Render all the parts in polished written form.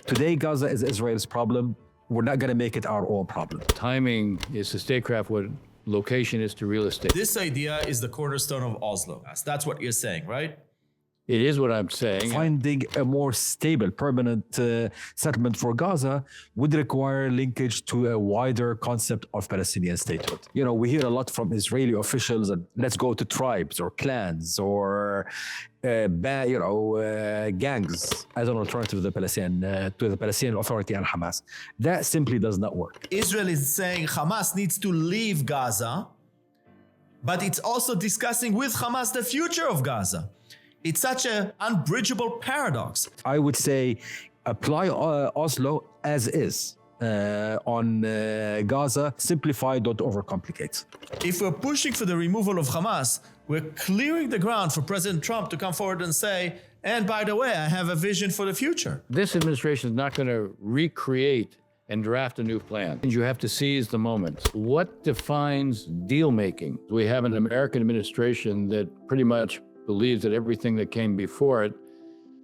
Today, Gaza is Israel's problem. We're not going to make it our own problem. Timing is to statecraft what location is to real estate. This idea is the cornerstone of Oslo. That's what you're saying, right? It is what I'm saying. Finding a more stable, permanent settlement for Gaza would require linkage to a wider concept of Palestinian statehood. You know, we hear a lot from Israeli officials that let's go to tribes or clans or gangs as an alternative to the Palestinian Authority and Hamas. That simply does not work. Israel is saying Hamas needs to leave Gaza, but it's also discussing with Hamas the future of Gaza. It's such an unbridgeable paradox. I would say apply Oslo as is on Gaza. Simplify, don't overcomplicate. If we're pushing for the removal of Hamas, we're clearing the ground for President Trump to come forward and say, and by the way, I have a vision for the future. This administration is not going to recreate and draft a new plan. You have to seize the moment. What defines deal making? We have an American administration that pretty much believes that everything that came before it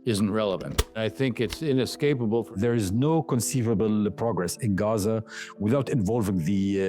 isn't relevant. I think it's inescapable. There is no conceivable progress in Gaza without involving the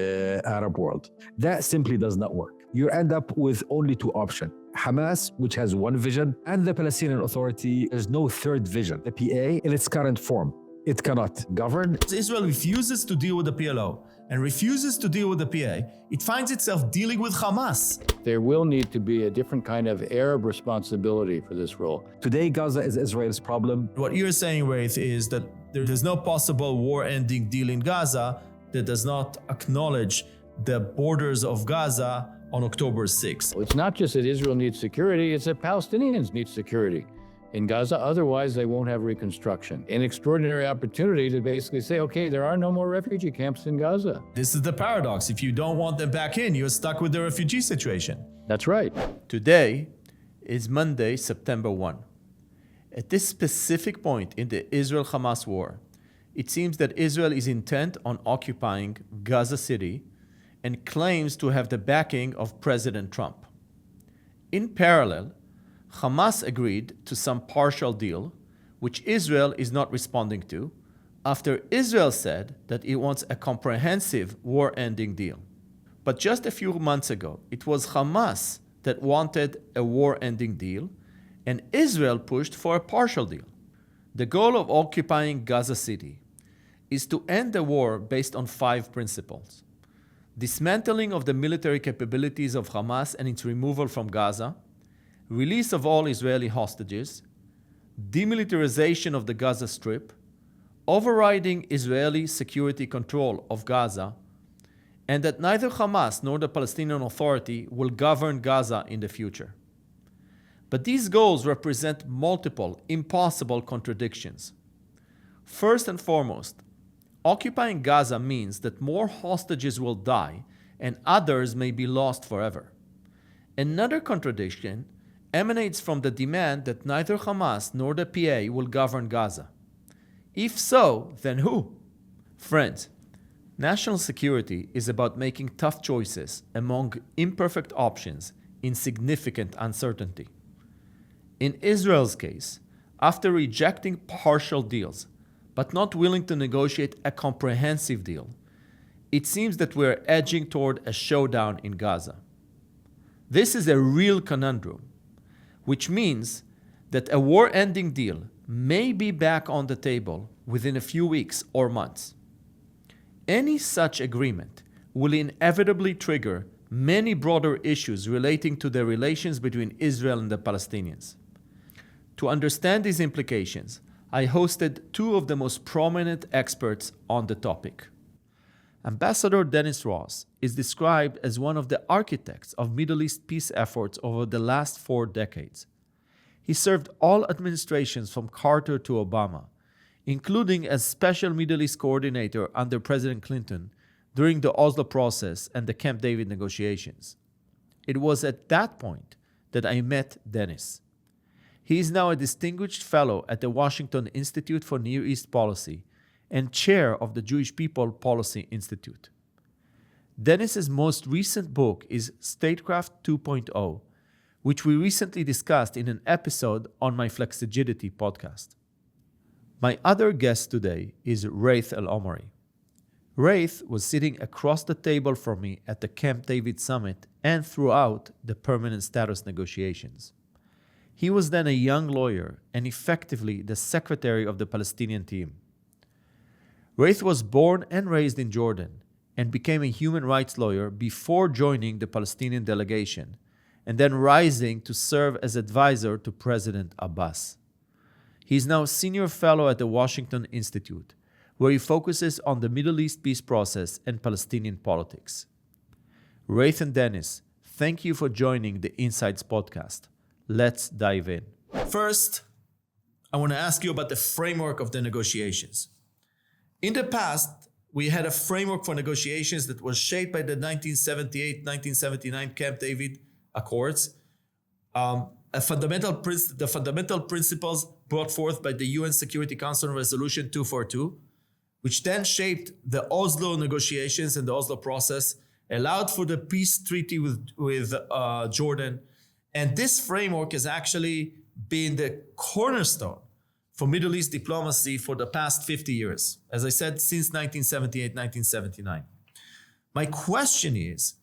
Arab world. That simply does not work. You end up with only two options. Hamas, which has one vision, and the Palestinian Authority. There's no third vision. The PA, in its current form, it cannot govern. Israel refuses to deal with the PLO and refuses to deal with the PA. It finds itself dealing with Hamas. There will need to be a different kind of Arab responsibility for this role. Today, Gaza is Israel's problem. What you're saying, Raith, is that there's no possible war-ending deal in Gaza that does not acknowledge the borders of Gaza on October 6th. It's not just that Israel needs security, it's that Palestinians need security in Gaza, otherwise they won't have reconstruction. An extraordinary opportunity to basically say, okay, there are no more refugee camps in Gaza. This is the paradox. If you don't want them back in, you're stuck with the refugee situation. That's right. Today is Monday, September 1. At this specific point in the Israel-Hamas war, it seems that Israel is intent on occupying Gaza City and claims to have the backing of President Trump. In parallel, Hamas agreed to some partial deal, which Israel is not responding to, after Israel said that it wants a comprehensive war-ending deal. But just a few months ago, it was Hamas that wanted a war-ending deal, and Israel pushed for a partial deal. The goal of occupying Gaza City is to end the war based on 5 principles: dismantling of the military capabilities of Hamas and its removal from Gaza, release of all Israeli hostages, demilitarization of the Gaza Strip, overriding Israeli security control of Gaza, and that neither Hamas nor the Palestinian Authority will govern Gaza in the future. But these goals represent multiple, impossible contradictions. First and foremost, occupying Gaza means that more hostages will die and others may be lost forever. Another contradiction emanates from the demand that neither Hamas nor the PA will govern Gaza. If so, then who? Friends, national security is about making tough choices among imperfect options in significant uncertainty. In Israel's case, after rejecting partial deals, but not willing to negotiate a comprehensive deal, it seems that we're edging toward a showdown in Gaza. This is a real conundrum, which means that a war-ending deal may be back on the table within a few weeks or months. Any such agreement will inevitably trigger many broader issues relating to the relations between Israel and the Palestinians. To understand these implications, I hosted 2 of the most prominent experts on the topic. Ambassador Dennis Ross is described as one of the architects of Middle East peace efforts over the last 4 decades. He served all administrations from Carter to Obama, including as Special Middle East Coordinator under President Clinton during the Oslo process and the Camp David negotiations. It was at that point that I met Dennis. He is now a distinguished fellow at the Washington Institute for Near East Policy and chair of the Jewish People Policy Institute. Dennis's most recent book is Statecraft 2.0, which we recently discussed in an episode on my Flexigidity podcast. My other guest today is Gaith Al-Omari. Gaith was sitting across the table from me at the Camp David summit and throughout the permanent status negotiations. He was then a young lawyer and effectively the secretary of the Palestinian team. Gaith was born and raised in Jordan and became a human rights lawyer before joining the Palestinian delegation and then rising to serve as advisor to President Abbas. He is now senior fellow at the Washington Institute, where he focuses on the Middle East peace process and Palestinian politics. Gaith and Dennis, thank you for joining the Insights podcast. Let's dive in. First, I want to ask you about the framework of the negotiations. In the past, we had a framework for negotiations that was shaped by the 1978-1979 Camp David Accords, the fundamental principles brought forth by the UN Security Council Resolution 242, which then shaped the Oslo negotiations and the Oslo process, allowed for the peace treaty with Jordan. And this framework has actually been the cornerstone for Middle East diplomacy for the past 50 years. As I said, since 1978, 1979. My question is,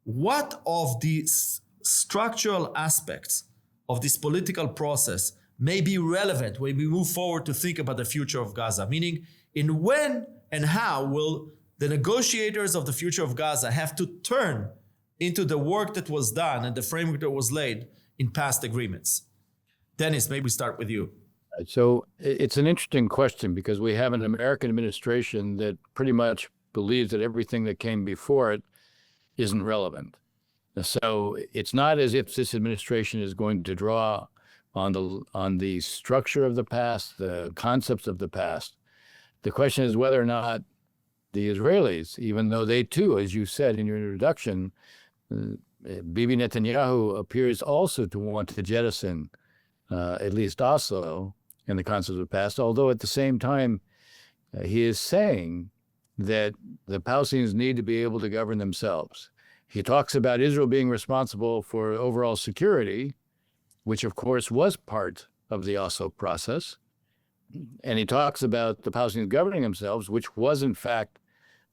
what of these structural aspects of this political process may be relevant when we move forward to think about the future of Gaza? Meaning, in when and how will the negotiators of the future of Gaza have to turn into the work that was done and the framework that was laid in past agreements? Dennis, maybe start with you. So it's an interesting question because we have an American administration that pretty much believes that everything that came before it isn't relevant. So it's not as if this administration is going to draw on the structure of the past, the concepts of the past. The question is whether or not the Israelis, even though they too, as you said in your introduction, Bibi Netanyahu appears also to want to jettison at least Oslo and the concepts of the past, although at the same time, he is saying that the Palestinians need to be able to govern themselves. He talks about Israel being responsible for overall security, which of course was part of the Oslo process. And he talks about the Palestinians governing themselves, which was in fact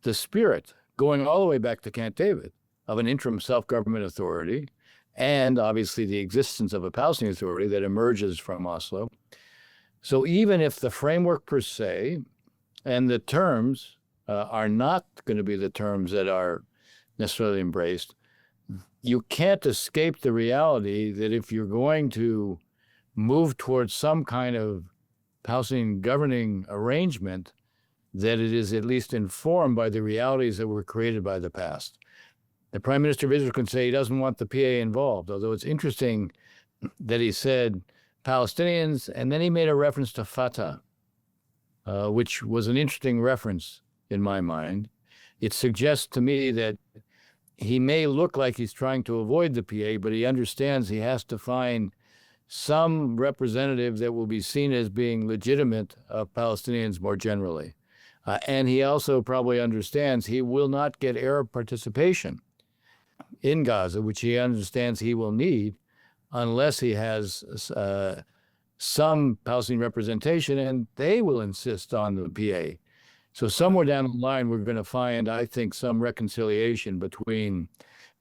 the spirit, going all the way back to Camp David, of an interim self-government authority, and obviously the existence of a Palestinian authority that emerges from Oslo. So even if the framework per se and the terms are not going to be the terms that are necessarily embraced, you can't escape the reality that if you're going to move towards some kind of Palestinian governing arrangement, that it is at least informed by the realities that were created by the past. The Prime Minister of Israel can say he doesn't want the PA involved, although it's interesting that he said Palestinians, and then he made a reference to Fatah, which was an interesting reference in my mind. It suggests to me that he may look like he's trying to avoid the PA, but he understands he has to find some representative that will be seen as being legitimate of Palestinians more generally. And he also probably understands he will not get Arab participation in Gaza, which he understands he will need unless he has some Palestinian representation, and they will insist on the PA. So somewhere down the line, we're going to find, I think, some reconciliation between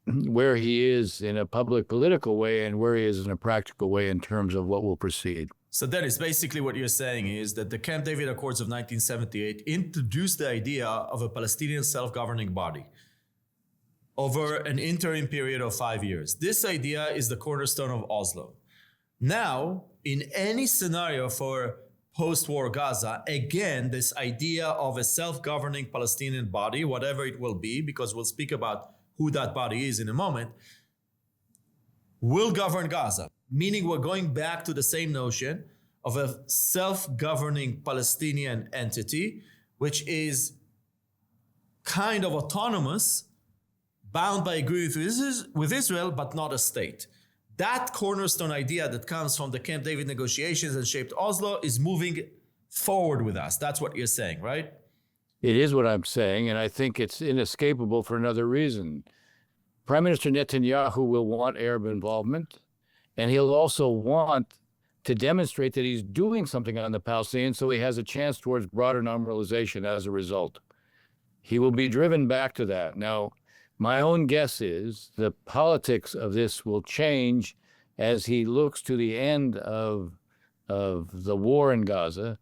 where he is in a public political way and where he is in a practical way in terms of what will proceed. So that is basically what you're saying is that the Camp David Accords of 1978 introduced the idea of a Palestinian self-governing body over an interim period of 5 years. This idea is the cornerstone of Oslo. Now, in any scenario for post-war Gaza, again, this idea of a self-governing Palestinian body, whatever it will be, because we'll speak about who that body is in a moment, will govern Gaza. Meaning we're going back to the same notion of a self-governing Palestinian entity, which is kind of autonomous, bound by agreement with Israel, but not a state. That cornerstone idea that comes from the Camp David negotiations and shaped Oslo is moving forward with us. That's what you're saying, right? It is what I'm saying, and I think it's inescapable for another reason. Prime Minister Netanyahu will want Arab involvement, and he'll also want to demonstrate that he's doing something on the Palestinians so he has a chance towards broader normalization as a result. He will be driven back to that. Now, my own guess is the politics of this will change as he looks to the end of the war in Gaza.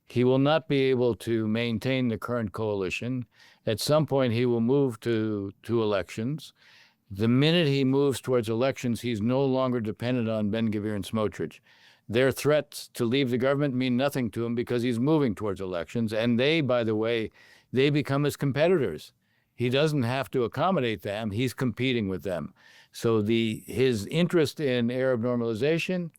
He will not be able to maintain the current coalition. At some point, he will move to elections. The minute he moves towards elections, he's no longer dependent on Ben-Gvir and Smotrich. Their threats to leave the government mean nothing to him because he's moving towards elections. And they, by the way, they become his competitors. He doesn't have to accommodate them. He's competing with them. So his interest in Arab normalization,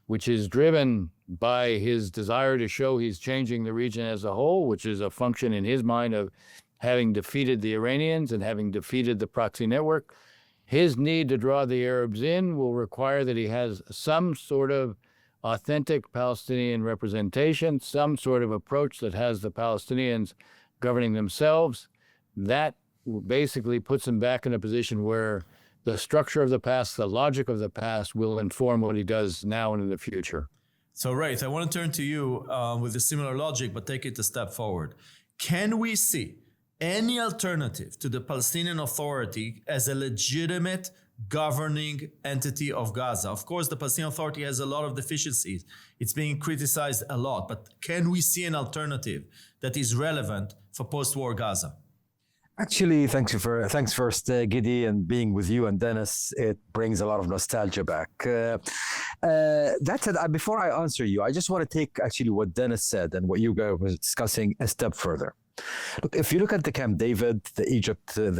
which is driven by his desire to show he's changing the region as a whole, which is a function in his mind of having defeated the Iranians and having defeated the proxy network, his need to draw the Arabs in will require that he has some sort of authentic Palestinian representation, some sort of approach that has the Palestinians governing themselves. That basically puts him back in a position where the structure of the past, the logic of the past will inform what he does now and in the future. So, Raith, I want to turn to you with a similar logic, but take it a step forward. Can we see any alternative to the Palestinian Authority as a legitimate governing entity of Gaza? Of course, the Palestinian Authority has a lot of deficiencies. It's being criticized a lot, but can we see an alternative that is relevant for post-war Gaza? Actually, thanks first, Gidi, and being with you and Dennis, it brings a lot of nostalgia back. That said, before I answer you, I just want to take actually what Dennis said and what you guys were discussing a step further. Look, if you look at the Camp David, the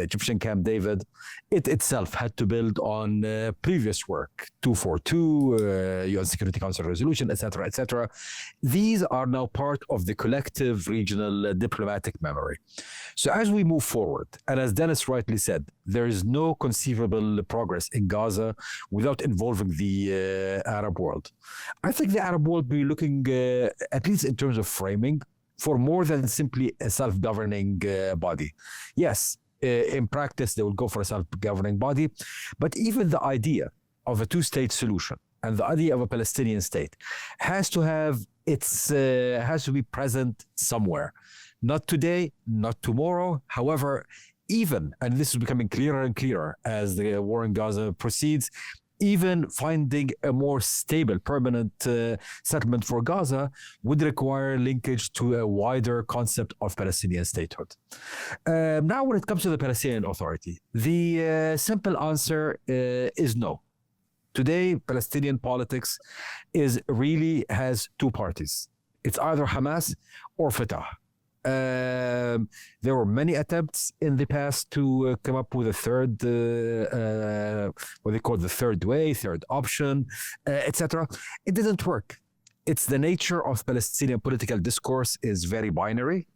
Egyptian Camp David, it itself had to build on previous work, 242, UN Security Council resolution, etc., etc. These are now part of the collective regional diplomatic memory. So as we move forward, and as Dennis rightly said, there is no conceivable progress in Gaza without involving the Arab world. I think the Arab world will be looking, at least in terms of framing, for more than simply a self-governing body. Yes, in practice, they will go for a self-governing body, but even the idea of a two-state solution and the idea of a Palestinian state has to be present somewhere. Not today, not tomorrow. However, even, and this is becoming clearer and clearer as the war in Gaza proceeds, even finding a more stable, permanent settlement for Gaza would require linkage to a wider concept of Palestinian statehood. Now, when it comes to the Palestinian Authority, the simple answer is no. Today, Palestinian politics has two parties. It's either Hamas or Fatah. There were many attempts in the past to come up with a third, what they call the third way, third option, etc. It didn't work. It's the nature of Palestinian political discourse is very binary.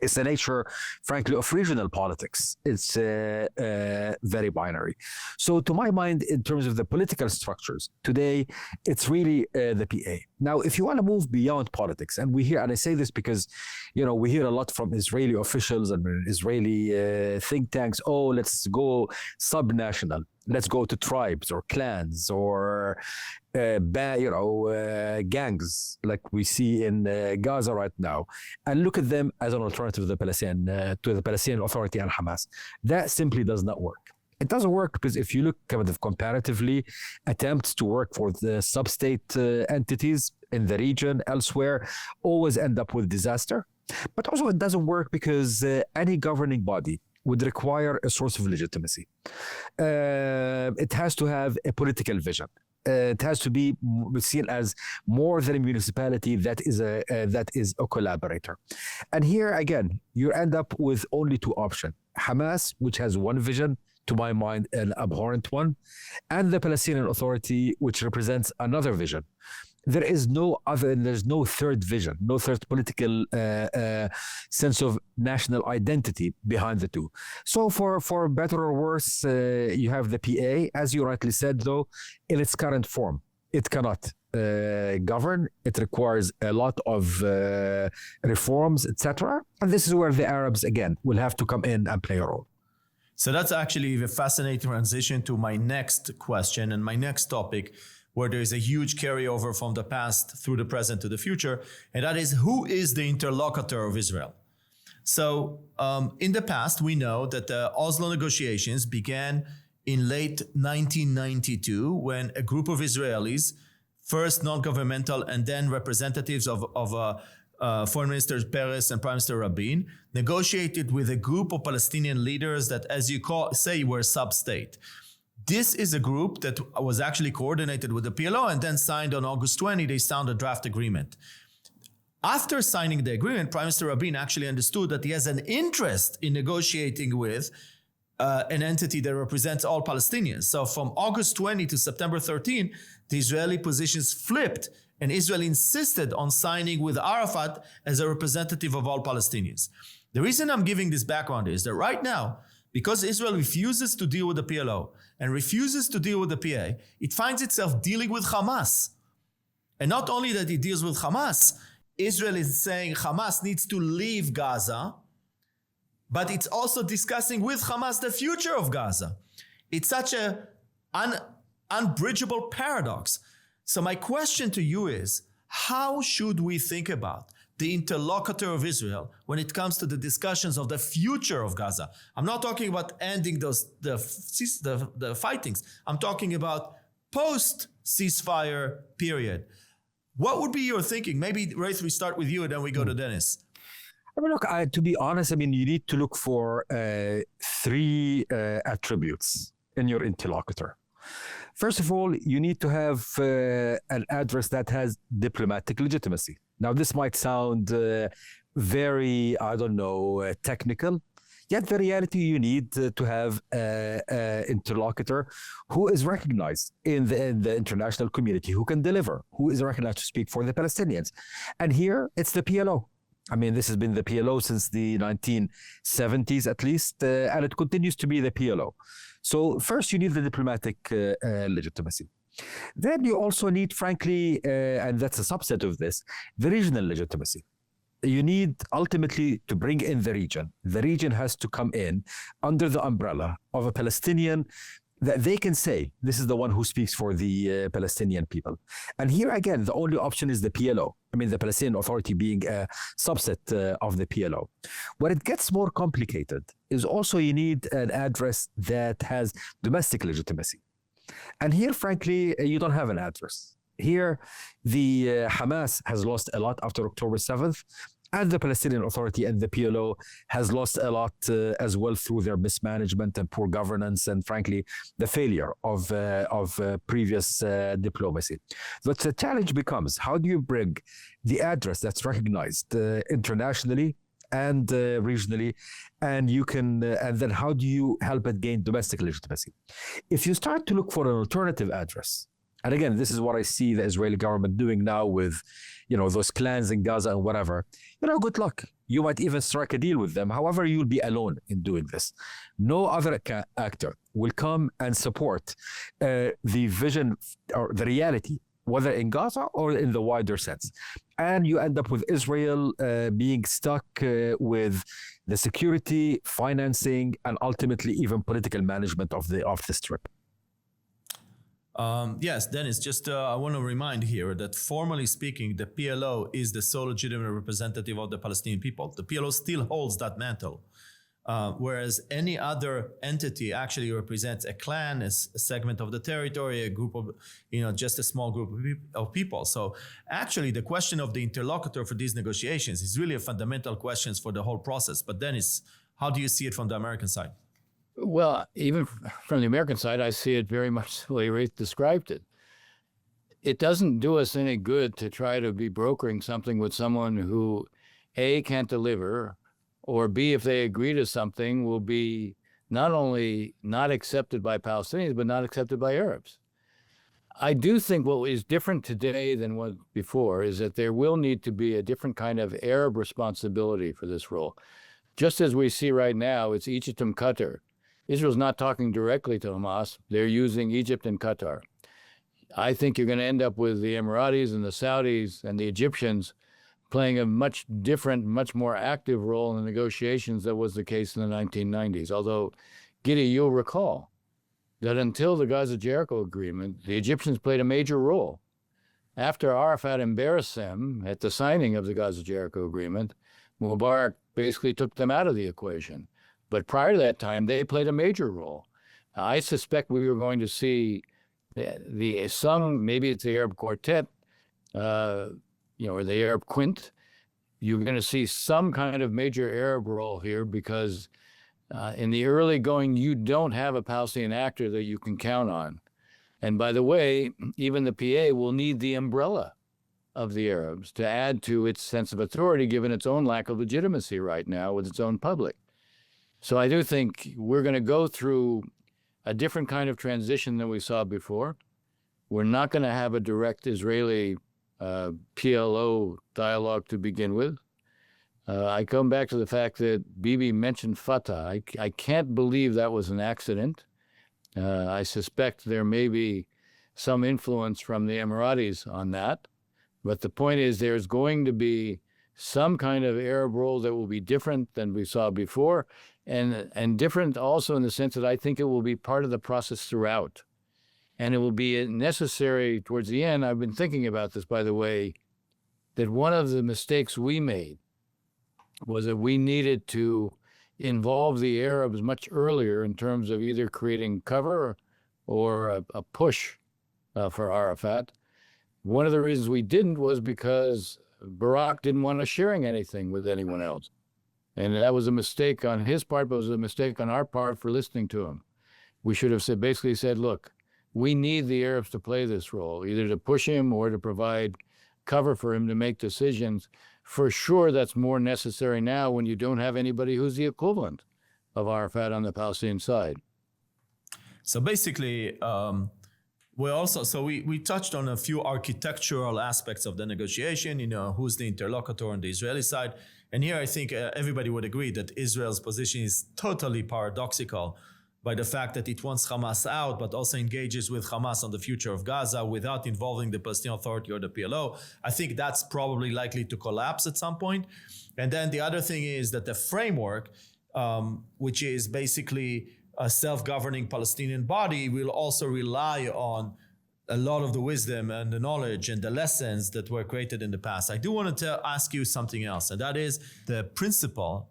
It's the nature, frankly, of regional politics. It's very binary. So to my mind, in terms of the political structures, today, it's really the PA. Now, if you want to move beyond politics, and I say this because, we hear a lot from Israeli officials and Israeli think tanks, let's go subnational. Let's go to tribes or clans or gangs like we see in Gaza right now, and look at them as an alternative to the Palestinian Authority and Hamas. That simply does not work. It doesn't work because if you look kind of comparatively, attempts to work for the sub-state entities in the region, elsewhere, always end up with disaster. But also it doesn't work because any governing body would require a source of legitimacy. It has to have a political vision. It has to be seen as more than a municipality that is a collaborator. And here again, you end up with only two options: Hamas, which has one vision, to my mind, an abhorrent one, and the Palestinian Authority, which represents another vision. There's no third vision, no third political sense of national identity behind the two. So for better or worse, you have the PA, as you rightly said, though, in its current form. It cannot govern. It requires a lot of reforms, etc. And this is where the Arabs, again, will have to come in and play a role. So that's actually a fascinating transition to my next question and my next topic, where there is a huge carryover from the past through the present to the future, and that is, who is the interlocutor of Israel? So in the past, we know that the Oslo negotiations began in late 1992 when a group of Israelis, first non-governmental and then representatives of Foreign Minister Peres and Prime Minister Rabin, negotiated with a group of Palestinian leaders that, as you say, were sub-state. This is a group that was actually coordinated with the PLO and then signed on August 20, they signed a draft agreement. After signing the agreement, Prime Minister Rabin actually understood that he has an interest in negotiating with an entity that represents all Palestinians. So from August 20 to September 13, the Israeli positions flipped, and Israel insisted on signing with Arafat as a representative of all Palestinians. The reason I'm giving this background is that right now, because Israel refuses to deal with the PLO and refuses to deal with the PA, it finds itself dealing with Hamas. And not only that it deals with Hamas, Israel is saying Hamas needs to leave Gaza, but it's also discussing with Hamas the future of Gaza. It's such an unbridgeable paradox. So my question to you is, how should we think about the interlocutor of Israel when it comes to the discussions of the future of Gaza? I'm not talking about ending the fightings. I'm talking about post-ceasefire period. What would be your thinking? Maybe, Raith, we start with you and then we go to Dennis. I mean, look, to be honest, I mean, you need to look for three attributes in your interlocutor. First of all, you need to have an address that has diplomatic legitimacy. Now, this might sound very, technical, yet the reality, you need to have an interlocutor who is recognized in the international community, who can deliver, who is recognized to speak for the Palestinians. And here, it's the PLO. I mean, this has been the PLO since the 1970s at least, and it continues to be the PLO. So first, you need the diplomatic legitimacy. Then you also need, frankly, and that's a subset of this, the regional legitimacy. You need ultimately to bring in the region. The region has to come in under the umbrella of a Palestinian that they can say, this is the one who speaks for the Palestinian people. And here again, the only option is the PLO. I mean, the Palestinian Authority being a subset of the PLO. Where it gets more complicated is also you need an address that has domestic legitimacy. And here, frankly, you don't have an address. Here, the Hamas has lost a lot after October 7th. And the Palestinian Authority and the PLO has lost a lot as well through their mismanagement and poor governance and, frankly, the failure of previous diplomacy. But the challenge becomes, how do you bring the address that's recognized internationally and regionally, and then how do you help it gain domestic legitimacy? If you start to look for an alternative address, and again, this is what I see the Israeli government doing now with, those clans in Gaza and whatever. Good luck. You might even strike a deal with them. However, you'll be alone in doing this. No other actor will come and support the vision or the reality, whether in Gaza or in the wider sense. And you end up with Israel being stuck with the security, financing, and ultimately even political management of the Strip. Yes, Dennis, just I want to remind here that formally speaking, the PLO is the sole legitimate representative of the Palestinian people. The PLO still holds that mantle, whereas any other entity actually represents a clan, a segment of the territory, a group of, just a small group of people. So actually the question of the interlocutor for these negotiations is really a fundamental question for the whole process. But Dennis, how do you see it from the American side? Well, even from the American side, I see it very much the way Raith described it. It doesn't do us any good to try to be brokering something with someone who, A, can't deliver, or B, if they agree to something, will be not only not accepted by Palestinians, but not accepted by Arabs. I do think what is different today than what before is that there will need to be a different kind of Arab responsibility for this role. Just as we see right now, it's Egypt and Qatar. Israel's not talking directly to Hamas. They're using Egypt and Qatar. I think you're going to end up with the Emiratis and the Saudis and the Egyptians playing a much different, much more active role in the negotiations than was the case in the 1990s. Although, Gidi, you'll recall that until the Gaza-Jericho agreement, the Egyptians played a major role. After Arafat embarrassed them at the signing of the Gaza-Jericho agreement, Mubarak basically took them out of the equation. But prior to that time, they played a major role. I suspect we were going to see maybe it's the Arab Quartet, or the Arab Quint. You're going to see some kind of major Arab role here because in the early going, you don't have a Palestinian actor that you can count on. And by the way, even the PA will need the umbrella of the Arabs to add to its sense of authority, given its own lack of legitimacy right now with its own public. So I do think we're going to go through a different kind of transition than we saw before. We're not going to have a direct Israeli PLO dialogue to begin with. I come back to the fact that Bibi mentioned Fatah. I can't believe that was an accident. I suspect there may be some influence from the Emiratis on that. But the point is there's going to be some kind of Arab role that will be different than we saw before, and different also in the sense that I think it will be part of the process throughout. And it will be necessary towards the end. I've been thinking about this, by the way, that one of the mistakes we made was that we needed to involve the Arabs much earlier in terms of either creating cover or a push for Arafat. One of the reasons we didn't was because Barak didn't want us sharing anything with anyone else. And that was a mistake on his part, but it was a mistake on our part for listening to him. We should have basically said, look, we need the Arabs to play this role, either to push him or to provide cover for him to make decisions. For sure, that's more necessary now when you don't have anybody who's the equivalent of Arafat on the Palestinian side. So basically, we touched on a few architectural aspects of the negotiation, who's the interlocutor on the Israeli side. And here I think everybody would agree that Israel's position is totally paradoxical by the fact that it wants Hamas out, but also engages with Hamas on the future of Gaza without involving the Palestinian Authority or the PLO. I think that's probably likely to collapse at some point. And then the other thing is that the framework, which is basically a self-governing Palestinian body, will also rely on a lot of the wisdom and the knowledge and the lessons that were created in the past. I do want to ask you something else, and that is the principle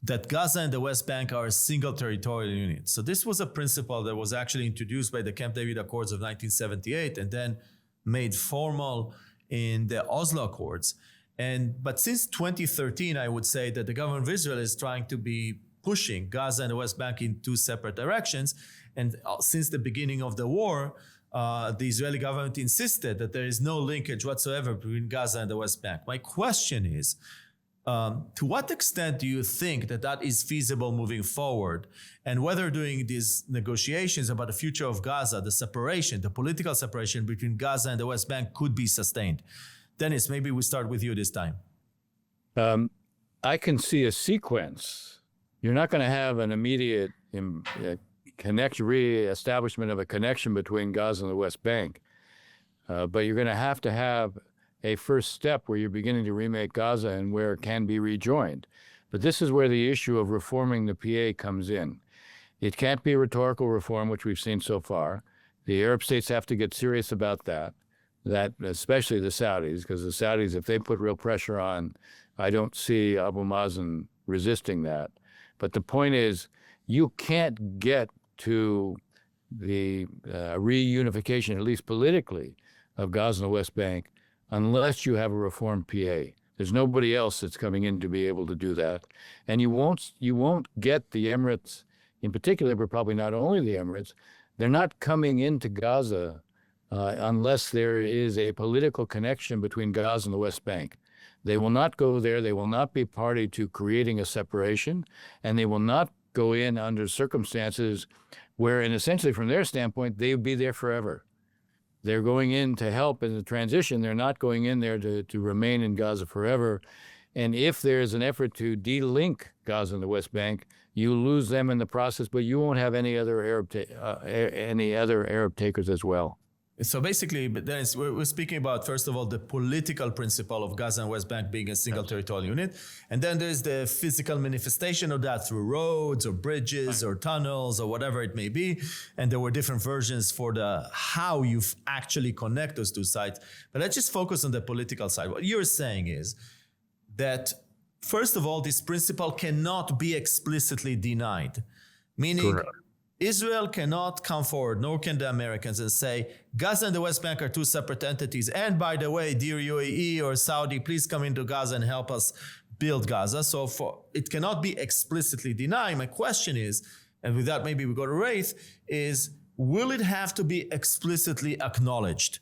that Gaza and the West Bank are a single territorial unit. So this was a principle that was actually introduced by the Camp David Accords of 1978 and then made formal in the Oslo Accords. But since 2013, I would say that the government of Israel is trying to be pushing Gaza and the West Bank in two separate directions. And since the beginning of the war, the Israeli government insisted that there is no linkage whatsoever between Gaza and the West Bank. My question is, to what extent do you think that is feasible moving forward? And whether during these negotiations about the future of Gaza, the political separation between Gaza and the West Bank could be sustained? Dennis, maybe we start with you this time. I can see a sequence. You're not going to have an immediate re-establishment of a connection between Gaza and the West Bank. But you're going to have a first step where you're beginning to remake Gaza and where it can be rejoined. But this is where the issue of reforming the PA comes in. It can't be rhetorical reform, which we've seen so far. The Arab states have to get serious about that especially the Saudis, because the Saudis, if they put real pressure on, I don't see Abu Mazen resisting that. But the point is, you can't get to the reunification, at least politically, of Gaza and the West Bank unless you have a reformed PA. There's nobody else that's coming in to be able to do that. And you won't get the Emirates in particular, but probably not only the Emirates. They're not coming into Gaza unless there is a political connection between Gaza and the West Bank. They will not go there. They will not be party to creating a separation, and they will not go in under circumstances where, and essentially from their standpoint, they would be there forever. They're going in to help in the transition. They're not going in there to remain in Gaza forever. And if there's an effort to de-link Gaza and the West Bank, you lose them in the process, but you won't have any other Arab takers as well. So basically, but then we're speaking about, first of all, the political principle of Gaza and West Bank being a single territorial unit. And then there's the physical manifestation of that through roads or bridges or tunnels or whatever it may be. And there were different versions for the how you actually connect those two sides. But let's just focus on the political side. What you're saying is that, first of all, this principle cannot be explicitly denied, meaning Correct. Israel cannot come forward, nor can the Americans, and say, Gaza and the West Bank are two separate entities. And by the way, dear UAE or Saudi, please come into Gaza and help us build Gaza. So it cannot be explicitly denied. My question is, and with that maybe we go to Raith, is will it have to be explicitly acknowledged?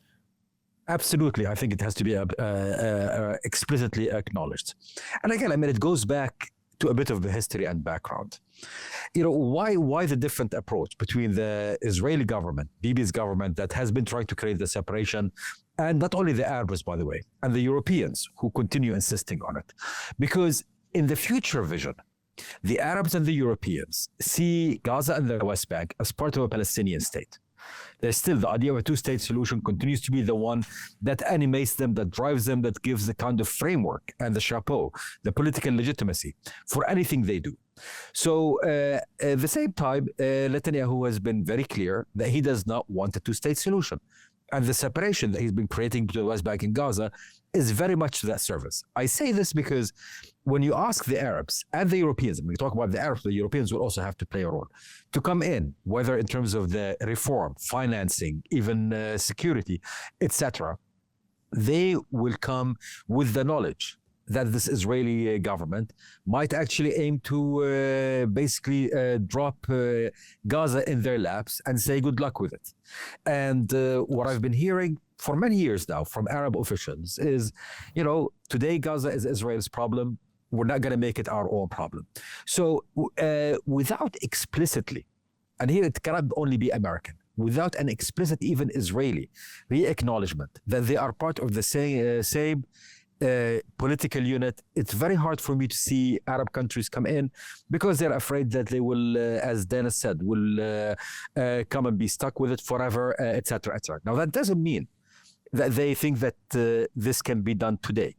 Absolutely. I think it has to be explicitly acknowledged. And again, I mean, it goes back to a bit of the history and background. You know, why the different approach between the Israeli government, Bibi's government, that has been trying to create the separation, and not only the Arabs, by the way, and the Europeans who continue insisting on it. Because in the future vision, the Arabs and the Europeans see Gaza and the West Bank as part of a Palestinian state. There's still the idea of a two-state solution continues to be the one that animates them, that drives them, that gives the kind of framework and the chapeau, the political legitimacy for anything they do. So at the same time, Netanyahu has been very clear that he does not want a two-state solution. And the separation that he's been creating between the West Bank and Gaza is very much to that service. I say this because when you ask the Arabs and the Europeans, when we talk about the Arabs, the Europeans will also have to play a role to come in, whether in terms of the reform, financing, even security, etc. They will come with the knowledge that this Israeli government might actually aim to basically drop Gaza in their laps and say good luck with it. And what I've been hearing for many years now from Arab officials is, you know, today Gaza is Israel's problem. We're not going to make it our own problem. So without explicitly, and here it cannot only be American, without an explicit, even Israeli re-acknowledgement that they are part of the same political unit, it's very hard for me to see Arab countries come in because they're afraid that they will, as Dennis said, will come and be stuck with it forever, etc., etc. Now, that doesn't mean that they think that this can be done today.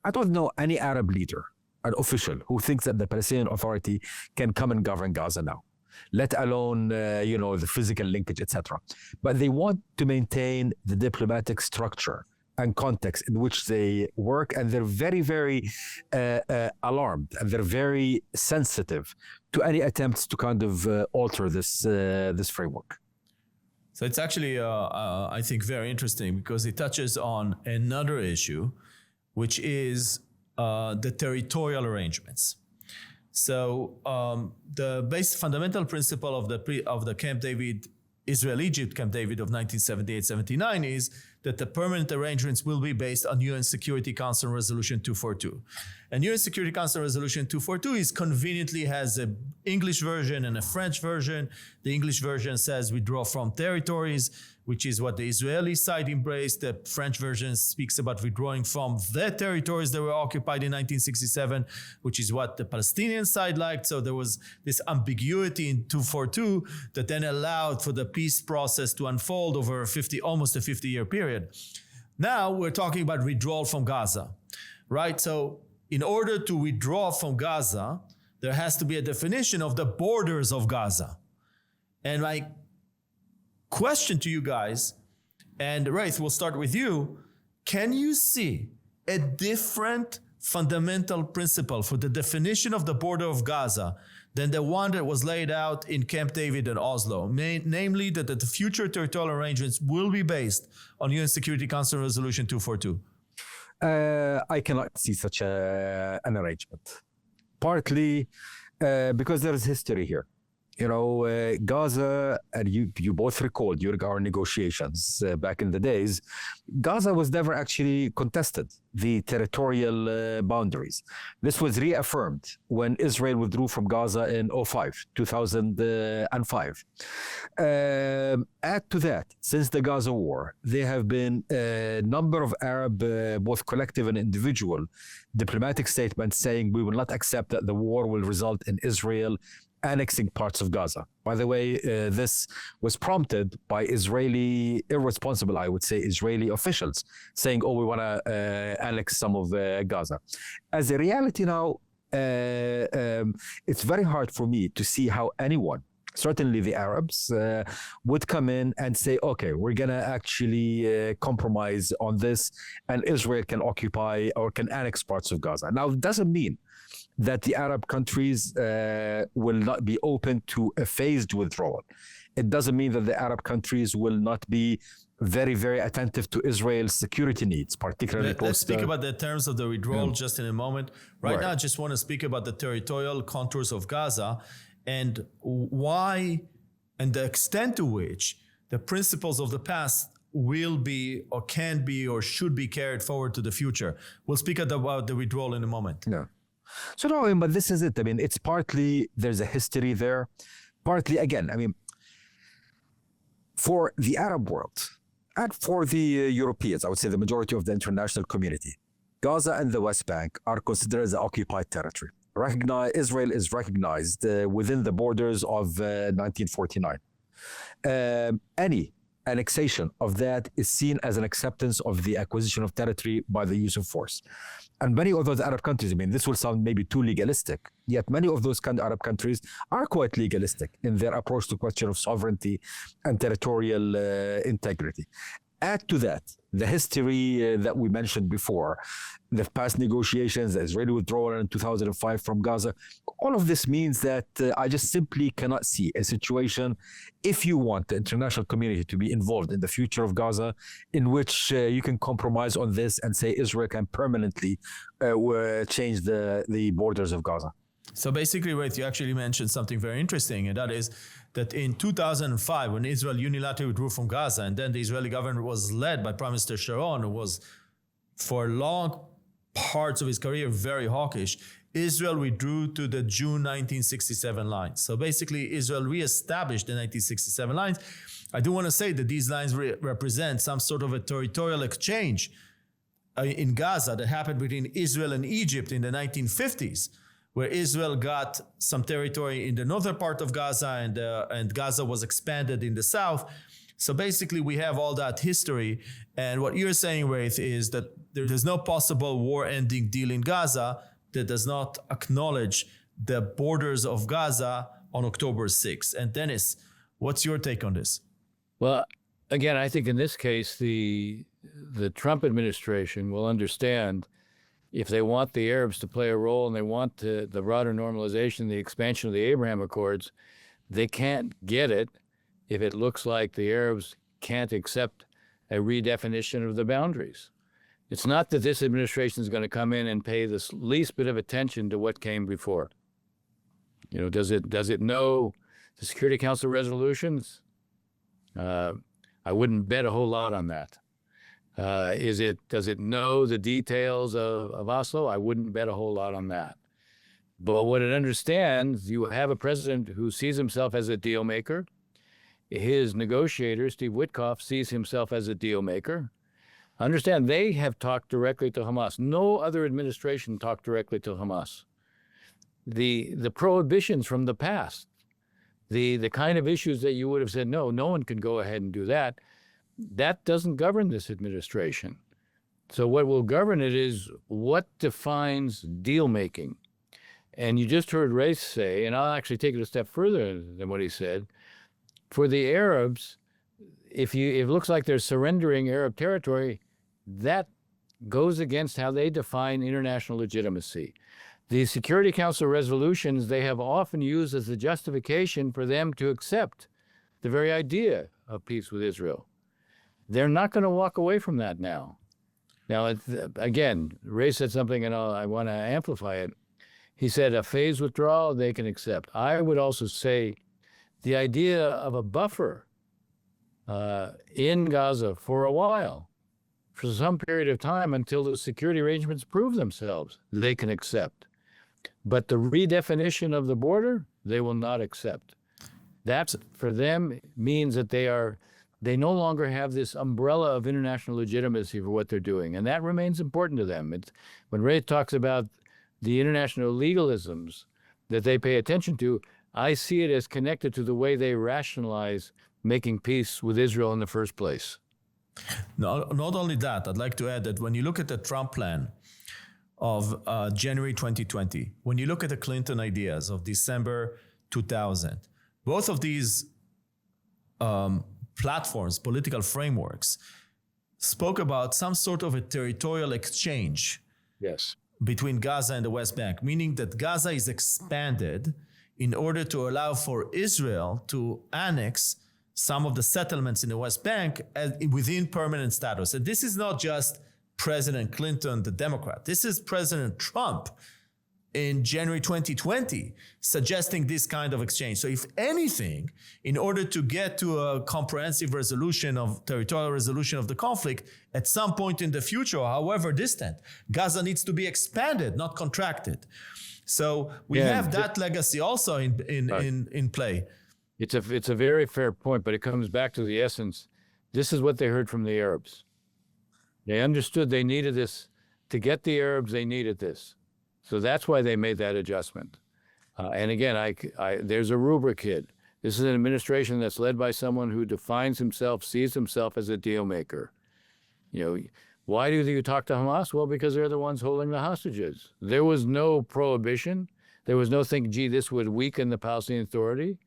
I don't know any Arab leader, an official, who thinks that the Palestinian Authority can come and govern Gaza now, let alone, you know, the physical linkage, etc. But they want to maintain the diplomatic structure and context in which they work, and they're very, very alarmed, and they're very sensitive to any attempts to kind of alter this framework. So it's actually, I think, very interesting because it touches on another issue, which is the territorial arrangements. So the base fundamental principle of the Camp David, Israel-Egypt Camp David of 1978-79 is that the permanent arrangements will be based on UN Security Council Resolution 242. And UN Security Council Resolution 242 is conveniently has an English version and a French version. The English version says withdraw from territories, which is what the Israeli side embraced. The French version speaks about withdrawing from the territories that were occupied in 1967, which is what the Palestinian side liked. So there was this ambiguity in 242 that then allowed for the peace process to unfold over almost a 50-year period. Now we're talking about withdrawal from Gaza, right? So in order to withdraw from Gaza, there has to be a definition of the borders of Gaza. And my question to you guys, and Raith, we'll start with you. Can you see a different fundamental principle for the definition of the border of Gaza than the one that was laid out in Camp David and Oslo? Namely, that the future territorial arrangements will be based on UN Security Council Resolution 242. I cannot see such an arrangement. Partly because there is history here. You know, Gaza, and you both recall during our negotiations back in the days, Gaza was never actually contested, the territorial boundaries. This was reaffirmed when Israel withdrew from Gaza in 2005. Add to that, since the Gaza War, there have been a number of Arab, both collective and individual, diplomatic statements saying we will not accept that the war will result in Israel annexing parts of Gaza. By the way, this was prompted by irresponsible, I would say, Israeli officials saying, oh, we want to annex some of Gaza. As a reality now, it's very hard for me to see how anyone, certainly the Arabs, would come in and say, okay, we're going to actually compromise on this, and Israel can occupy or can annex parts of Gaza. Now, it doesn't mean that the Arab countries will not be open to a phased withdrawal. It doesn't mean that the Arab countries will not be very, very attentive to Israel's security needs, particularly Let's speak about the terms of the withdrawal just in a moment. Right now, I just want to speak about the territorial contours of Gaza and why and the extent to which the principles of the past will be or can be or should be carried forward to the future. We'll speak about the withdrawal in a moment. Yeah. So no, but this is it. I mean, it's partly there's a history there, partly again, I mean, for the Arab world and for the Europeans, I would say the majority of the international community, Gaza and the West Bank are considered as occupied territory. Israel is recognized within the borders of 1949. Any annexation of that is seen as an acceptance of the acquisition of territory by the use of force. And many of those Arab countries, I mean, this will sound maybe too legalistic, yet many of those Arab countries are quite legalistic in their approach to question of sovereignty and territorial integrity. Add to that the history that we mentioned before, the past negotiations, the Israeli withdrawal in 2005 from Gaza. All of this means that I just simply cannot see a situation, if you want the international community to be involved in the future of Gaza, in which you can compromise on this and say Israel can permanently change the borders of Gaza. So basically, Raith, you actually mentioned something very interesting, and that is that in 2005, when Israel unilaterally withdrew from Gaza, and then the Israeli government was led by Prime Minister Sharon, who was for long parts of his career very hawkish, Israel withdrew to the June 1967 lines. So basically, Israel reestablished the 1967 lines. I do want to say that these lines represent some sort of a territorial exchange in Gaza that happened between Israel and Egypt in the 1950s, where Israel got some territory in the northern part of Gaza and Gaza was expanded in the south. So basically, we have all that history. And what you're saying, Raith, is that there's no possible war-ending deal in Gaza that does not acknowledge the borders of Gaza on October 6th. And Dennis, what's your take on this? Well, again, I think in this case, the Trump administration will understand if they want the Arabs to play a role and they want the broader normalization, the expansion of the Abraham Accords, they can't get it if it looks like the Arabs can't accept a redefinition of the boundaries. It's not that this administration is going to come in and pay the least bit of attention to what came before. You know, does it know the Security Council resolutions? I wouldn't bet a whole lot on that. Does it know the details of Oslo? I wouldn't bet a whole lot on that. But what it understands, you have a president who sees himself as a deal maker. His negotiator, Steve Witkoff, sees himself as a deal maker. Understand, they have talked directly to Hamas. No other administration talked directly to Hamas. The prohibitions from the past, the kind of issues that you would have said, no one can go ahead and do that, that doesn't govern this administration. So what will govern it is what defines deal-making. And you just heard Raith say, and I'll actually take it a step further than what he said, for the Arabs, if it looks like they're surrendering Arab territory, that goes against how they define international legitimacy. The Security Council resolutions they have often used as the justification for them to accept the very idea of peace with Israel. They're not going to walk away from that now. Now, again, Ray said something, and I want to amplify it. He said a phased withdrawal they can accept. I would also say the idea of a buffer in Gaza for a while, for some period of time until the security arrangements prove themselves, they can accept. But the redefinition of the border, they will not accept. That, for them, means that they no longer have this umbrella of international legitimacy for what they're doing, and that remains important to them. When Ray talks about the international legalisms that they pay attention to, I see it as connected to the way they rationalize making peace with Israel in the first place. No, not only that, I'd like to add that when you look at the Trump plan of January 2020, when you look at the Clinton ideas of December 2000, both of these platforms, political frameworks, spoke about some sort of a territorial exchange Yes. between Gaza and the West Bank, meaning that Gaza is expanded in order to allow for Israel to annex some of the settlements in the West Bank within permanent status. And this is not just President Clinton, the Democrat. This is President Trump in January 2020 suggesting this kind of exchange. So if anything, in order to get to a comprehensive resolution of territorial resolution of the conflict, at some point in the future, however distant, Gaza needs to be expanded, not contracted. So we have that legacy also in play. It's a very fair point, but it comes back to the essence. This is what they heard from the Arabs. They understood they needed this. To get the Arabs, they needed this. So that's why they made that adjustment. And again, there's a rubric here. This is an administration that's led by someone who defines himself, sees himself as a deal maker. You know, why do you talk to Hamas? Well, because they're the ones holding the hostages. There was no prohibition. There was no think, gee, this would weaken the Palestinian Authority.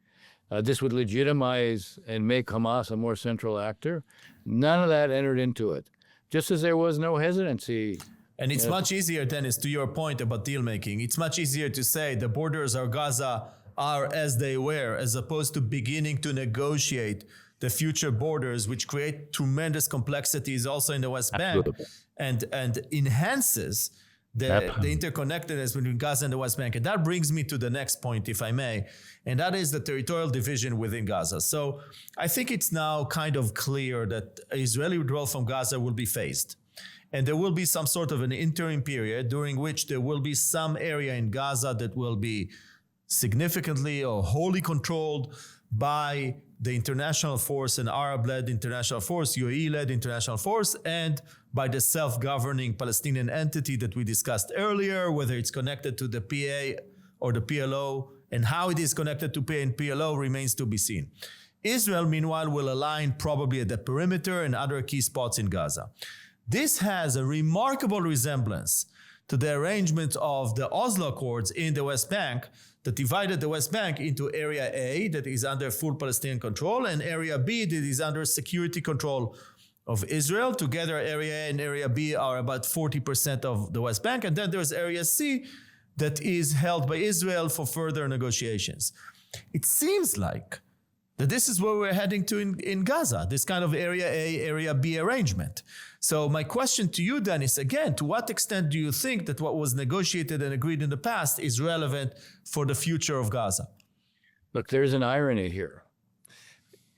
This would legitimize and make Hamas a more central actor. None of that entered into it. Just as there was no hesitancy. And it's much easier, Dennis, to your point about deal making. It's much easier to say the borders of Gaza are as they were, as opposed to beginning to negotiate the future borders, which create tremendous complexities also in the West Bank and enhances the interconnectedness between Gaza and the West Bank. And that brings me to the next point, if I may, and that is the territorial division within Gaza. So I think it's now kind of clear that Israeli withdrawal from Gaza will be phased. And there will be some sort of an interim period during which there will be some area in Gaza that will be significantly or wholly controlled by the international force, an Arab-led international force, UAE-led international force, and by the self-governing Palestinian entity that we discussed earlier, whether it's connected to the PA or the PLO, and how it is connected to PA and PLO remains to be seen. Israel, meanwhile, will align probably at the perimeter and other key spots in Gaza. This has a remarkable resemblance to the arrangement of the Oslo Accords in the West Bank that divided the West Bank into Area A, that is under full Palestinian control, and Area B, that is under security control of Israel. Together, Area A and Area B are about 40% of the West Bank. And then there's Area C that is held by Israel for further negotiations. It seems like that this is where we're heading to in Gaza, this kind of Area A, Area B arrangement. So my question to you, Dennis, again, to what extent do you think that what was negotiated and agreed in the past is relevant for the future of Gaza? Look, there's an irony here.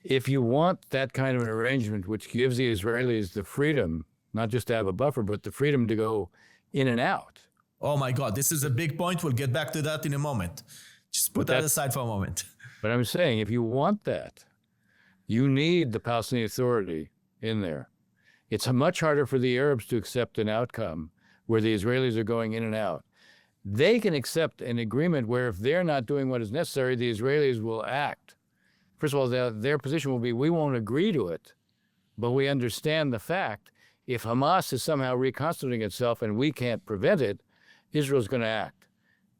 If you want that kind of an arrangement, which gives the Israelis the freedom, not just to have a buffer, but the freedom to go in and out. Oh my God, this is a big point. We'll get back to that in a moment. Just put that aside for a moment. But I'm saying, if you want that, you need the Palestinian Authority in there. It's much harder for the Arabs to accept an outcome where the Israelis are going in and out. They can accept an agreement where if they're not doing what is necessary, the Israelis will act. First of all, their position will be, we won't agree to it, but we understand the fact if Hamas is somehow reconstituting itself and we can't prevent it, Israel's going to act.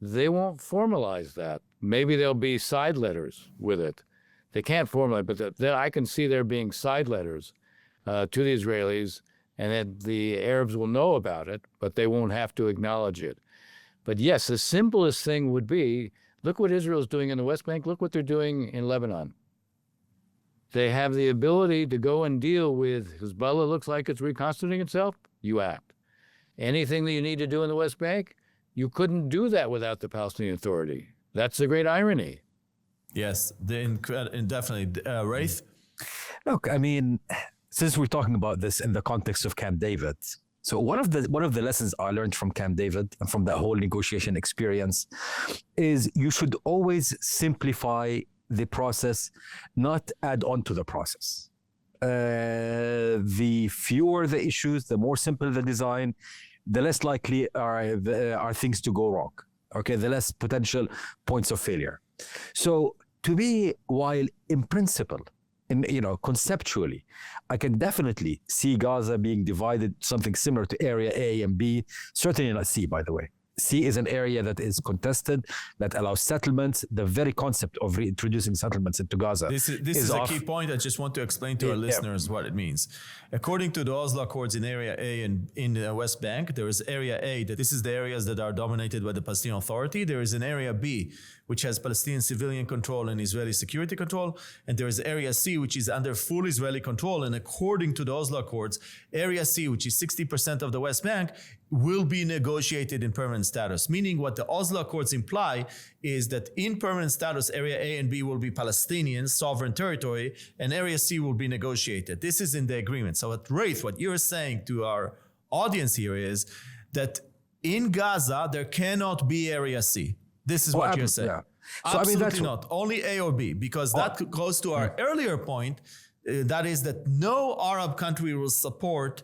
They won't formalize that. Maybe there'll be side letters with it. They can't formalize, but I can see there being side letters to the Israelis, and that the Arabs will know about it, but they won't have to acknowledge it. But yes, the simplest thing would be, look what Israel's doing in the West Bank, look what they're doing in Lebanon. They have the ability to go and deal with Hezbollah looks like it's reconstituting itself, you act. Anything that you need to do in the West Bank, you couldn't do that without the Palestinian Authority. That's the great irony. Yes, definitely. Raith? Look, I mean, since we're talking about this in the context of Camp David, so one of the lessons I learned from Camp David and from that whole negotiation experience is you should always simplify the process, not add on to the process. The fewer the issues, the more simple the design, the less likely are things to go wrong. Okay, the less potential points of failure. So to me, while in principle, conceptually, I can definitely see Gaza being divided, something similar to Area A and B, certainly not C, by the way. C is an area that is contested, that allows settlements. The very concept of reintroducing settlements into Gaza. This is a key point. I just want to explain to our listeners what it means. According to the Oslo Accords in Area A and in the West Bank, there is Area A, that this is the areas that are dominated by the Palestinian Authority. There is an Area B, which has Palestinian civilian control and Israeli security control. And there is Area C, which is under full Israeli control. And according to the Oslo Accords, Area C, which is 60% of the West Bank, will be negotiated in permanent status. Meaning what the Oslo Accords imply is that in permanent status, Area A and B will be Palestinian sovereign territory, and Area C will be negotiated. This is in the agreement. So at Raith, what you're saying to our audience here is that in Gaza, there cannot be Area C. This is what you're saying. Yeah. So, absolutely that's not. Only A or B, because that goes to our earlier point, that is that no Arab country will support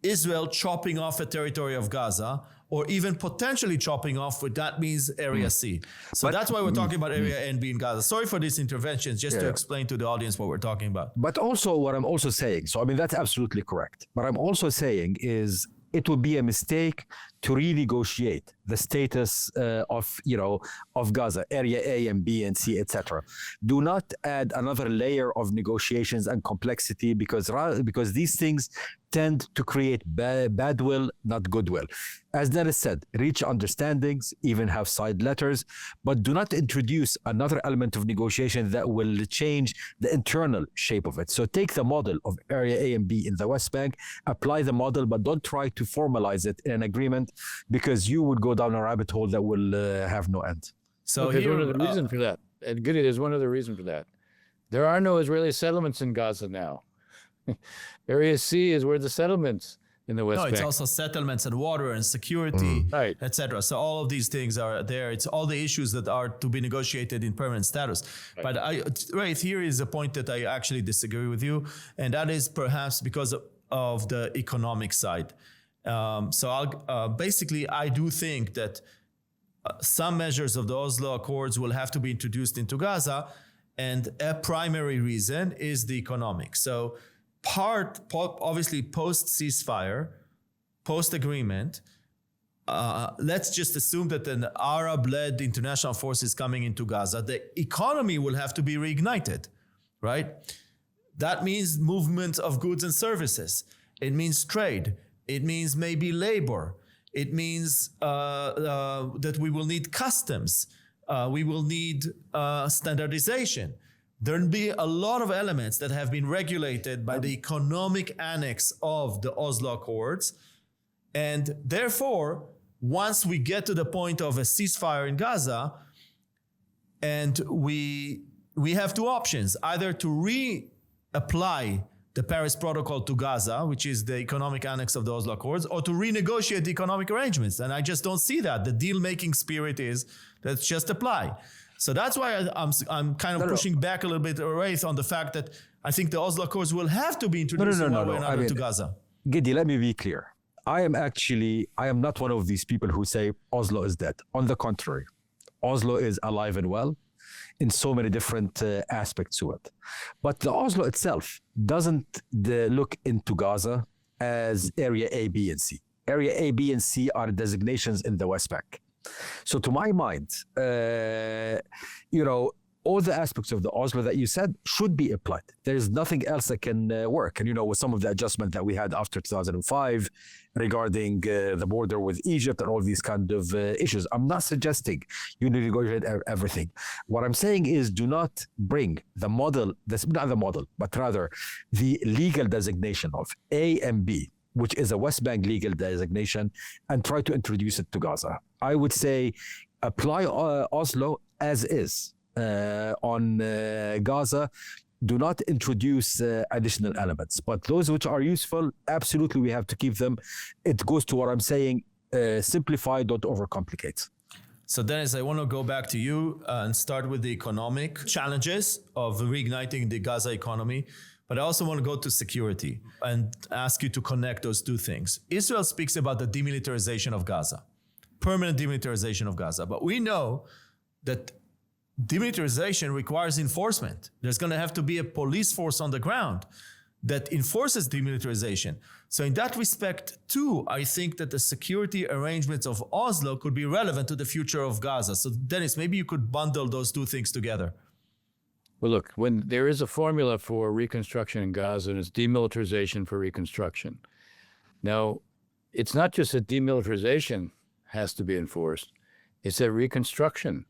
Israel chopping off a territory of Gaza, or even potentially chopping off, what that means Area C. So that's why we're talking about Area A and B in Gaza. Sorry for these interventions, just to explain to the audience what we're talking about. But also what I'm also saying, so that's absolutely correct. What I'm also saying is it would be a mistake to renegotiate the status of Gaza, Area A and B and C, etc. Do not add another layer of negotiations and complexity, because these things tend to create bad will, not goodwill. As Dennis said, reach understandings, even have side letters, but do not introduce another element of negotiation that will change the internal shape of it. So take the model of Area A and B in the West Bank, apply the model, but don't try to formalize it in an agreement, because you would go down a rabbit hole that will have no end. So there's one other reason for that. And Gidi, there's one other reason for that. There are no Israeli settlements in Gaza now. Area C is where the settlements in the West Bank. No, it's also settlements and water and security, right, etc. So all of these things are there. It's all the issues that are to be negotiated in permanent status. Right. But here is a point that I actually disagree with you, and that is perhaps because of the economic side. Basically, I do think that some measures of the Oslo Accords will have to be introduced into Gaza, and a primary reason is the economic. So obviously post-ceasefire, post-agreement, let's just assume that an Arab-led international force is coming into Gaza. The economy will have to be reignited, right? That means movement of goods and services. It means trade. It means maybe labor. It means that we will need customs. We will need standardization. There'll be a lot of elements that have been regulated by the economic annex of the Oslo Accords. And therefore, once we get to the point of a ceasefire in Gaza, and we have two options, either to reapply the Paris Protocol to Gaza, which is the economic annex of the Oslo Accords, or to renegotiate the economic arrangements. And I just don't see that. The deal-making spirit is let's just apply. So that's why I'm kind of pushing back a little bit away on the fact that I think the Oslo Accords will have to be introduced one way or another to Gaza. Gidi, let me be clear. I am not one of these people who say Oslo is dead. On the contrary, Oslo is alive and well in so many different aspects to it. But the Oslo itself doesn't look into Gaza as Area A, B, and C. Area A, B, and C are designations in the West Bank. So to my mind, all the aspects of the Oslo that you said should be applied. There's nothing else that can work. And, with some of the adjustment that we had after 2005 regarding the border with Egypt and all these kind of issues, I'm not suggesting you negotiate everything. What I'm saying is do not bring the model, not the model, but rather the legal designation of A and B, which is a West Bank legal designation, and try to introduce it to Gaza. I would say apply Oslo as is on Gaza. Do not introduce additional elements. But those which are useful, absolutely we have to keep them. It goes to what I'm saying, simplify, don't overcomplicate. So Dennis, I want to go back to you and start with the economic challenges of reigniting the Gaza economy. But I also want to go to security and ask you to connect those two things. Israel speaks about the demilitarization of Gaza, permanent demilitarization of Gaza. But we know that demilitarization requires enforcement. There's going to have to be a police force on the ground that enforces demilitarization. So in that respect, too, I think that the security arrangements of Oslo could be relevant to the future of Gaza. So Dennis, maybe you could bundle those two things together. Well, look, when there is a formula for reconstruction in Gaza, and it's demilitarization for reconstruction. Now, it's not just that demilitarization has to be enforced, it's that reconstruction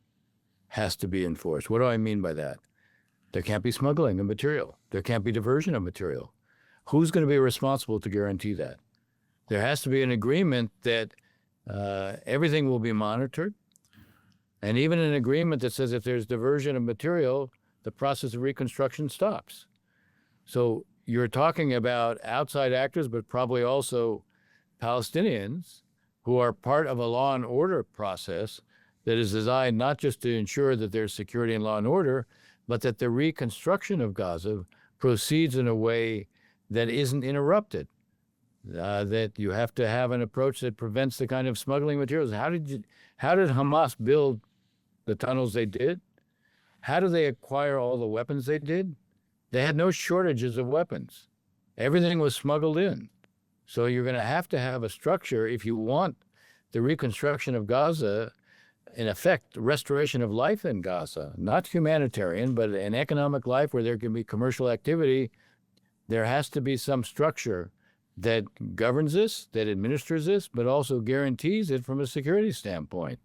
has to be enforced. What do I mean by that? There can't be smuggling of material. There can't be diversion of material. Who's going to be responsible to guarantee that? There has to be an agreement that everything will be monitored, and even an agreement that says if there's diversion of material, the process of reconstruction stops. So you're talking about outside actors, but probably also Palestinians who are part of a law and order process that is designed not just to ensure that there's security and law and order, but that the reconstruction of Gaza proceeds in a way that isn't interrupted, that you have to have an approach that prevents the kind of smuggling materials. How did Hamas build the tunnels they did? How do they acquire all the weapons they did? They had no shortages of weapons. Everything was smuggled in. So you're going to have a structure if you want the reconstruction of Gaza, in effect, restoration of life in Gaza, not humanitarian, but an economic life where there can be commercial activity. There has to be some structure that governs this, that administers this, but also guarantees it from a security standpoint.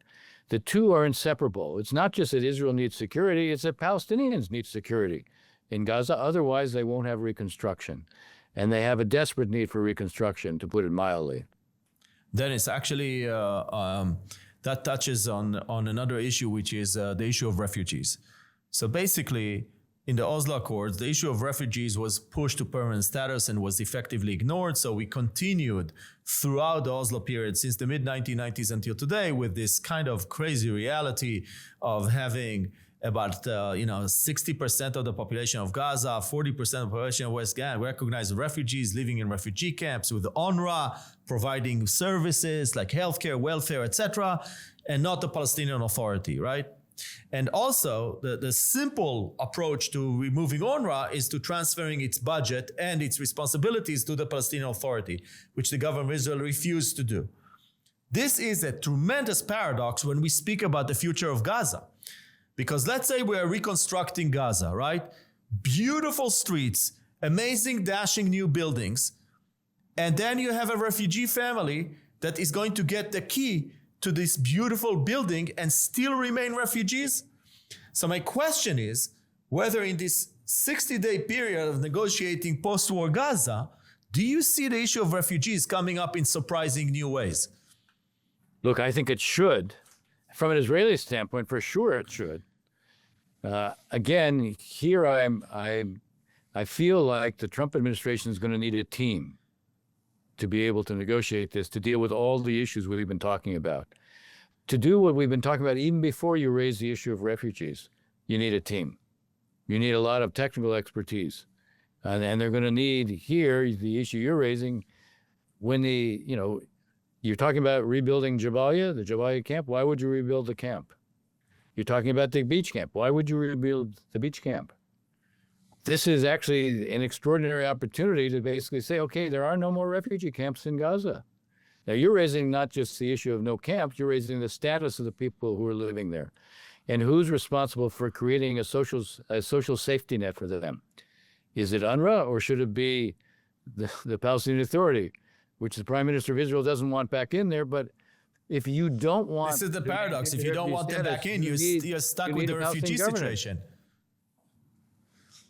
The two are inseparable. It's not just that Israel needs security, it's that Palestinians need security in Gaza. Otherwise, they won't have reconstruction. And they have a desperate need for reconstruction, to put it mildly. Dennis, actually, that touches on another issue, which is the issue of refugees. So basically, in the Oslo Accords, the issue of refugees was pushed to permanent status and was effectively ignored. So we continued throughout the Oslo period since the mid-1990s until today with this kind of crazy reality of having about 60% of the population of Gaza, 40% of the population of West Gaza recognized refugees living in refugee camps, with UNRWA providing services like healthcare, welfare, etc., and not the Palestinian Authority, right? And also, the simple approach to removing UNRWA is to transferring its budget and its responsibilities to the Palestinian Authority, which the government of Israel refused to do. This is a tremendous paradox when we speak about the future of Gaza. Because let's say we are reconstructing Gaza, right? Beautiful streets, amazing, dashing new buildings. And then you have a refugee family that is going to get the key to this beautiful building and still remain refugees. So my question is whether in this 60-day period of negotiating post-war Gaza, do you see the issue of refugees coming up in surprising new ways? Look, I think it should. From an Israeli standpoint, for sure it should. Again, here I feel like the Trump administration is going to need a team to be able to negotiate this, to deal with all the issues we've been talking about. To do what we've been talking about, even before you raise the issue of refugees, you need a team. You need a lot of technical expertise. And they're going to need here, the issue you're raising, when you're talking about rebuilding Jabalia, the Jabalia camp. Why would you rebuild the camp? You're talking about the beach camp. Why would you rebuild the beach camp? This is actually an extraordinary opportunity to basically say, okay, there are no more refugee camps in Gaza. Now, you're raising not just the issue of no camps, you're raising the status of the people who are living there. And who's responsible for creating a social safety net for them? Is it UNRWA, or should it be the Palestinian Authority, which the Prime Minister of Israel doesn't want back in there? But if you don't want... This is the paradox. If you don't want them back in, you're stuck with the refugee situation.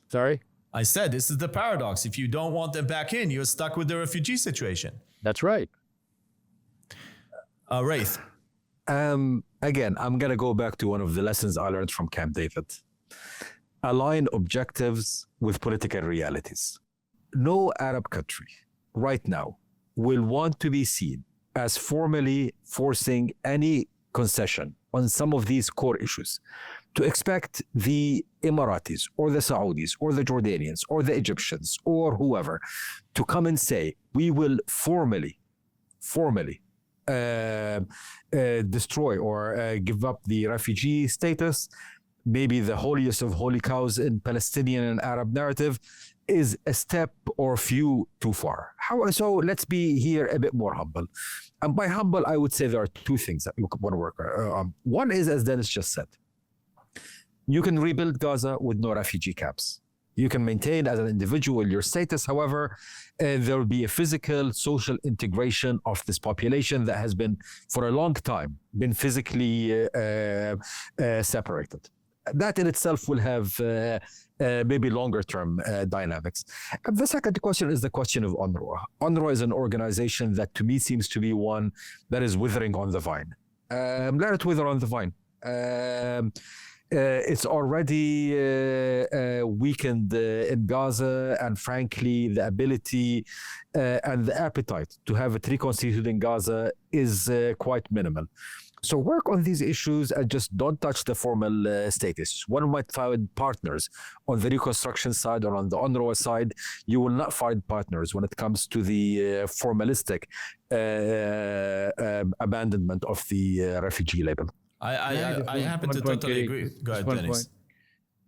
Sorry? I said, this is the paradox. If you don't want them back in, you're stuck with the refugee situation. That's right. Raith. Again, I'm going to go back to one of the lessons I learned from Camp David. Align objectives with political realities. No Arab country right now will want to be seen as formally forcing any concession on some of these core issues. To expect the Emiratis or the Saudis or the Jordanians or the Egyptians or whoever to come and say, we will formally destroy or give up the refugee status maybe the holiest of holy cows in Palestinian and Arab narrative, is a step or few too far. So let's be here a bit more humble. And by humble, I would say there are two things that you want to work on. One is, as Dennis just said, you can rebuild Gaza with no refugee camps. You can maintain as an individual your status. However, there will be a physical, social integration of this population that has been, for a long time, been physically separated. That in itself will have maybe longer term dynamics. And the second question is the question of UNRWA. UNRWA is an organization that to me seems to be one that is withering on the vine. Let it wither on the vine. It's already weakened in Gaza, and frankly, the ability and the appetite to have it reconstituted in Gaza is quite minimal. So work on these issues and just don't touch the formal status. One might find partners on the reconstruction side or on the UNRWA side. You will not find partners when it comes to the formalistic abandonment of the refugee label. I happen to totally agree. Go ahead, Dennis.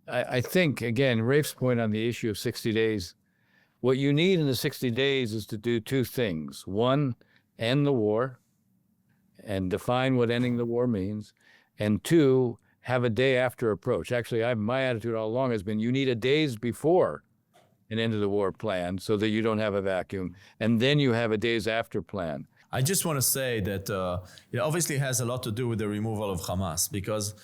I think, again, Rafe's point on the issue of 60 days, what you need in the 60 days is to do two things. One, end the war and define what ending the war means. And two, have a day after approach. Actually, my attitude all along has been you need a days before an end of the war plan so that you don't have a vacuum. And then you have a days after plan. I just want to say that it obviously has a lot to do with the removal of Hamas, because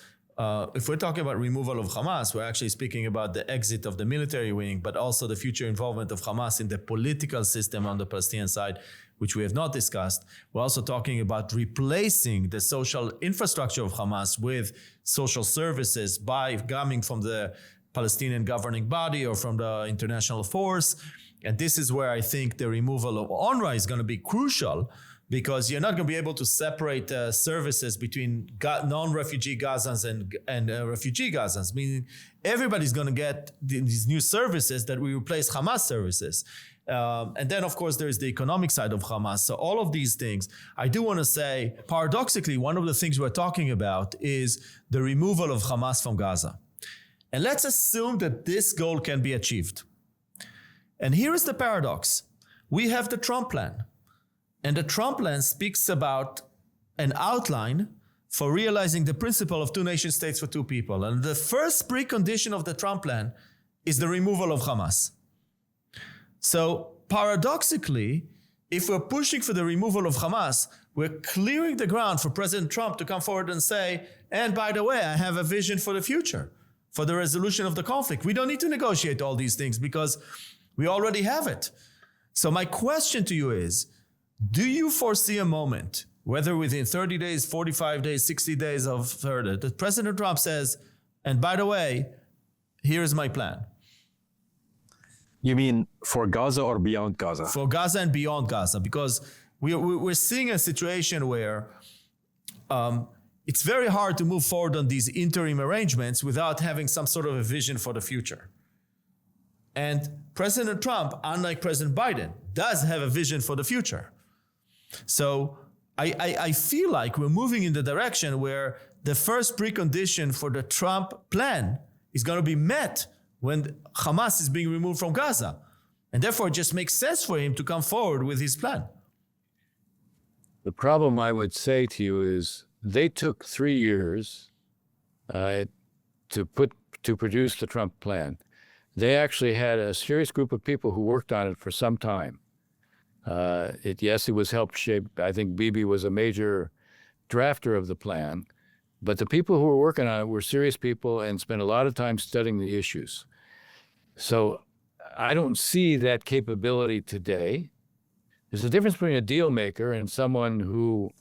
if we're talking about removal of Hamas, we're actually speaking about the exit of the military wing, but also the future involvement of Hamas in the political system on the Palestinian side, which we have not discussed. We're also talking about replacing the social infrastructure of Hamas with social services by coming from the Palestinian governing body or from the international force. And this is where I think the removal of UNRWA is going to be crucial, because you're not going to be able to separate services between non-refugee Gazans and refugee Gazans, meaning everybody's going to get these new services that will replace Hamas services. And then, of course, there's the economic side of Hamas. So all of these things, I do want to say, paradoxically, one of the things we're talking about is the removal of Hamas from Gaza. And let's assume that this goal can be achieved. And here is the paradox. We have the Trump plan. And the Trump plan speaks about an outline for realizing the principle of two nation states for two people. And the first precondition of the Trump plan is the removal of Hamas. So paradoxically, if we're pushing for the removal of Hamas, we're clearing the ground for President Trump to come forward and say, and by the way, I have a vision for the future, for the resolution of the conflict. We don't need to negotiate all these things because we already have it. So my question to you is, do you foresee a moment, whether within 30 days, 45 days, 60 days of further, that President Trump says, and by the way, here's my plan? You mean for Gaza or beyond Gaza? For Gaza and beyond Gaza, because we're seeing a situation where it's very hard to move forward on these interim arrangements without having some sort of a vision for the future. And President Trump, unlike President Biden, does have a vision for the future. So I feel like we're moving in the direction where the first precondition for the Trump plan is going to be met when Hamas is being removed from Gaza. And therefore, it just makes sense for him to come forward with his plan. The problem, I would say to you, is they took 3 years to produce the Trump plan. They actually had a serious group of people who worked on it for some time. Yes, it was helped shape. I think Bibi was a major drafter of the plan, but the people who were working on it were serious people and spent a lot of time studying the issues. So I don't see that capability today. There's a difference between a deal maker and someone who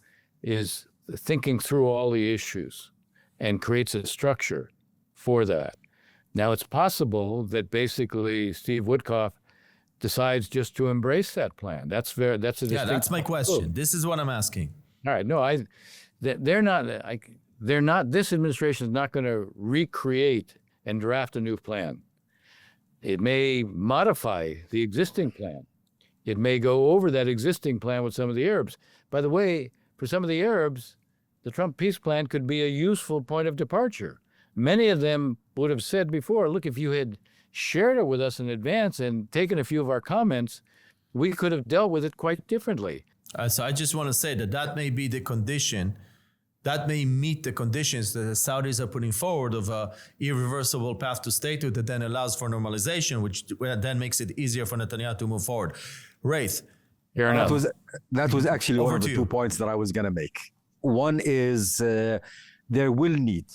is thinking through all the issues and creates a structure for that. Now, it's possible that basically Steve Woodcock decides just to embrace that plan. That's a distinct. Yeah, that's my question. This is what I'm asking. All right, no, they're not. This administration is not going to recreate and draft a new plan. It may modify the existing plan. It may go over that existing plan with some of the Arabs. By the way, for some of the Arabs, the Trump peace plan could be a useful point of departure. many of them would have said before, look, if you had shared it with us in advance and taken a few of our comments, we could have dealt with it quite differently. So I just want to say that may be the condition, that may meet the conditions that the Saudis are putting forward of a irreversible path to statehood that then allows for normalization, which then makes it easier for Netanyahu to move forward. Raith. That was actually one of the 2 points that I was going to make. One is there will need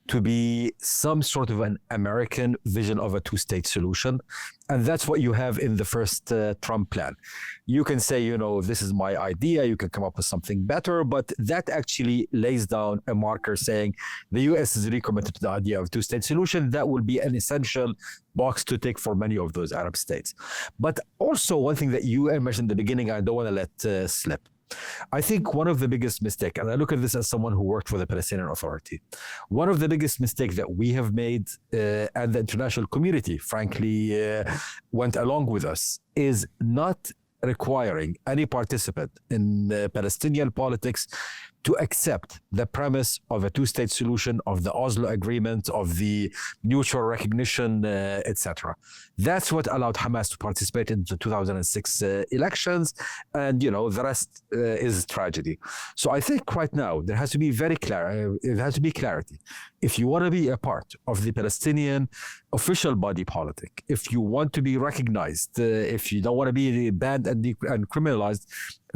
to be some sort of an American vision of a two-state solution. And that's what you have in the first Trump plan. You can say, this is my idea, you can come up with something better, but that actually lays down a marker saying the US is recommitted to the idea of two-state solution. That will be an essential box to tick for many of those Arab states. But also one thing that you mentioned in the beginning, I don't want to let slip. I think one of the biggest mistakes, and I look at this as someone who worked for the Palestinian Authority, one of the biggest mistakes that we have made and the international community, frankly, went along with us, is not requiring any participant in Palestinian politics to accept the premise of a two-state solution, of the Oslo Agreement, of the mutual recognition, etc. That's what allowed Hamas to participate in the 2006 elections, and the rest is tragedy. So I think right now there has to be clarity. If you want to be a part of the Palestinian official body politic, if you want to be recognized, if you don't want to be banned and criminalized,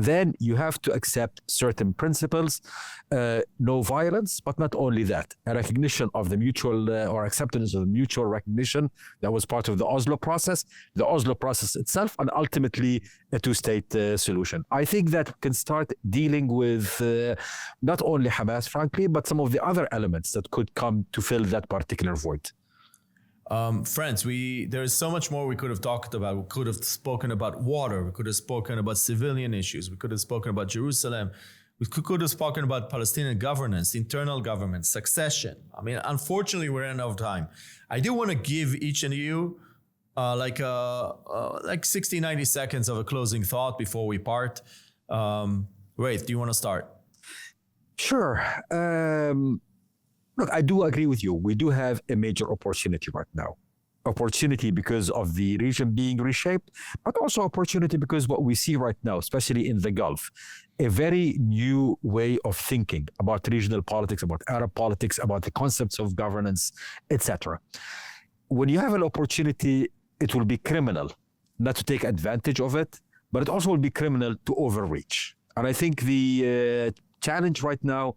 then you have to accept certain principles, no violence, but not only that, a recognition of the mutual or acceptance of the mutual recognition that was part of the Oslo process itself, and ultimately a two-state solution. I think that can start dealing with not only Hamas, frankly, but some of the other elements that could come to fill that particular void. Friends, there is so much more we could have talked about. We could have spoken about water. We could have spoken about civilian issues. We could have spoken about Jerusalem. We could have spoken about Palestinian governance, internal government, succession. I mean, unfortunately, we're out of time. I do want to give each of you like 60, 90 seconds of a closing thought before we part. Raith, do you want to start? Sure. Look, I do agree with you. We do have a major opportunity right now. Opportunity because of the region being reshaped, but also opportunity because what we see right now, especially in the Gulf, a very new way of thinking about regional politics, about Arab politics, about the concepts of governance, etc. When you have an opportunity, it will be criminal not to take advantage of it, but it also will be criminal to overreach. And I think the challenge right now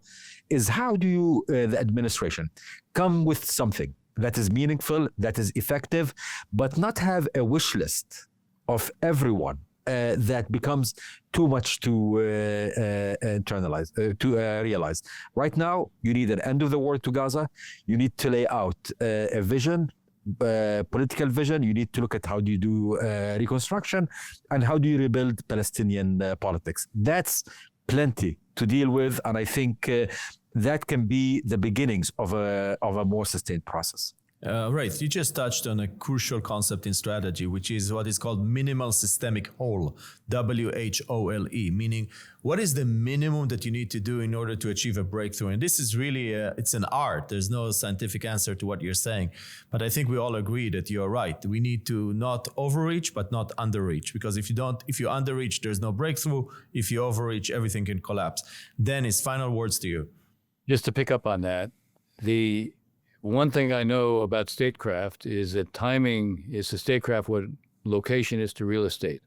is how do you, the administration, come with something that is meaningful, that is effective, but not have a wish list of everyone that becomes too much to realize. Right now, you need an end of the war to Gaza. You need to lay out a vision, political vision. You need to look at how do you do reconstruction and how do you rebuild Palestinian politics. That's plenty to deal with, and I think that can be the beginnings of a more sustained process. Right, you just touched on a crucial concept in strategy, which is what is called minimal systemic whole, WHOLE, meaning what is the minimum that you need to do in order to achieve a breakthrough? And this is really, it's an art. There's no scientific answer to what you're saying. But I think we all agree that you're right. We need to not overreach, but not underreach. Because if you underreach, there's no breakthrough. If you overreach, everything can collapse. Dennis, final words to you. Just to pick up on that, the one thing I know about statecraft is that timing is to statecraft what location is to real estate.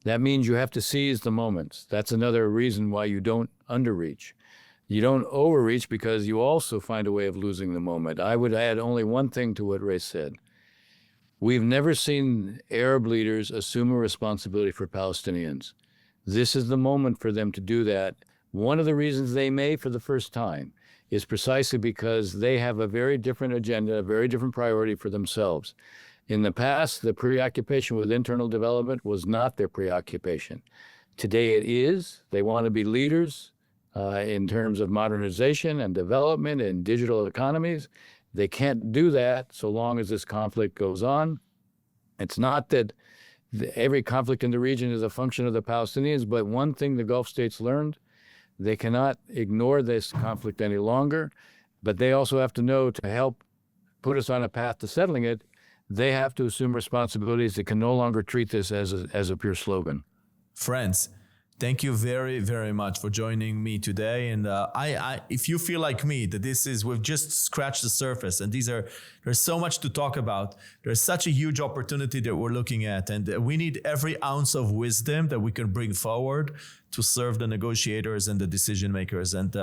That means you have to seize the moments. That's another reason why you don't underreach. You don't overreach because you also find a way of losing the moment. I would add only one thing to what Ray said. We've never seen Arab leaders assume a responsibility for Palestinians. This is the moment for them to do that. One of the reasons they may for the first time is precisely because they have a very different agenda, a very different priority for themselves. In the past, the preoccupation with internal development was not their preoccupation. Today it is. They want to be leaders in terms of modernization and development and digital economies. They can't do that so long as this conflict goes on. It's not that every conflict in the region is a function of the Palestinians, but one thing the Gulf states learned, they cannot ignore this conflict any longer, but they also have to know to help put us on a path to settling it, they have to assume responsibilities. They can no longer treat this as a pure slogan. Friends, thank you very, very much for joining me today. And if you feel like me, that we've just scratched the surface, and there's so much to talk about. There's such a huge opportunity that we're looking at, and we need every ounce of wisdom that we can bring forward to serve the negotiators and the decision makers. And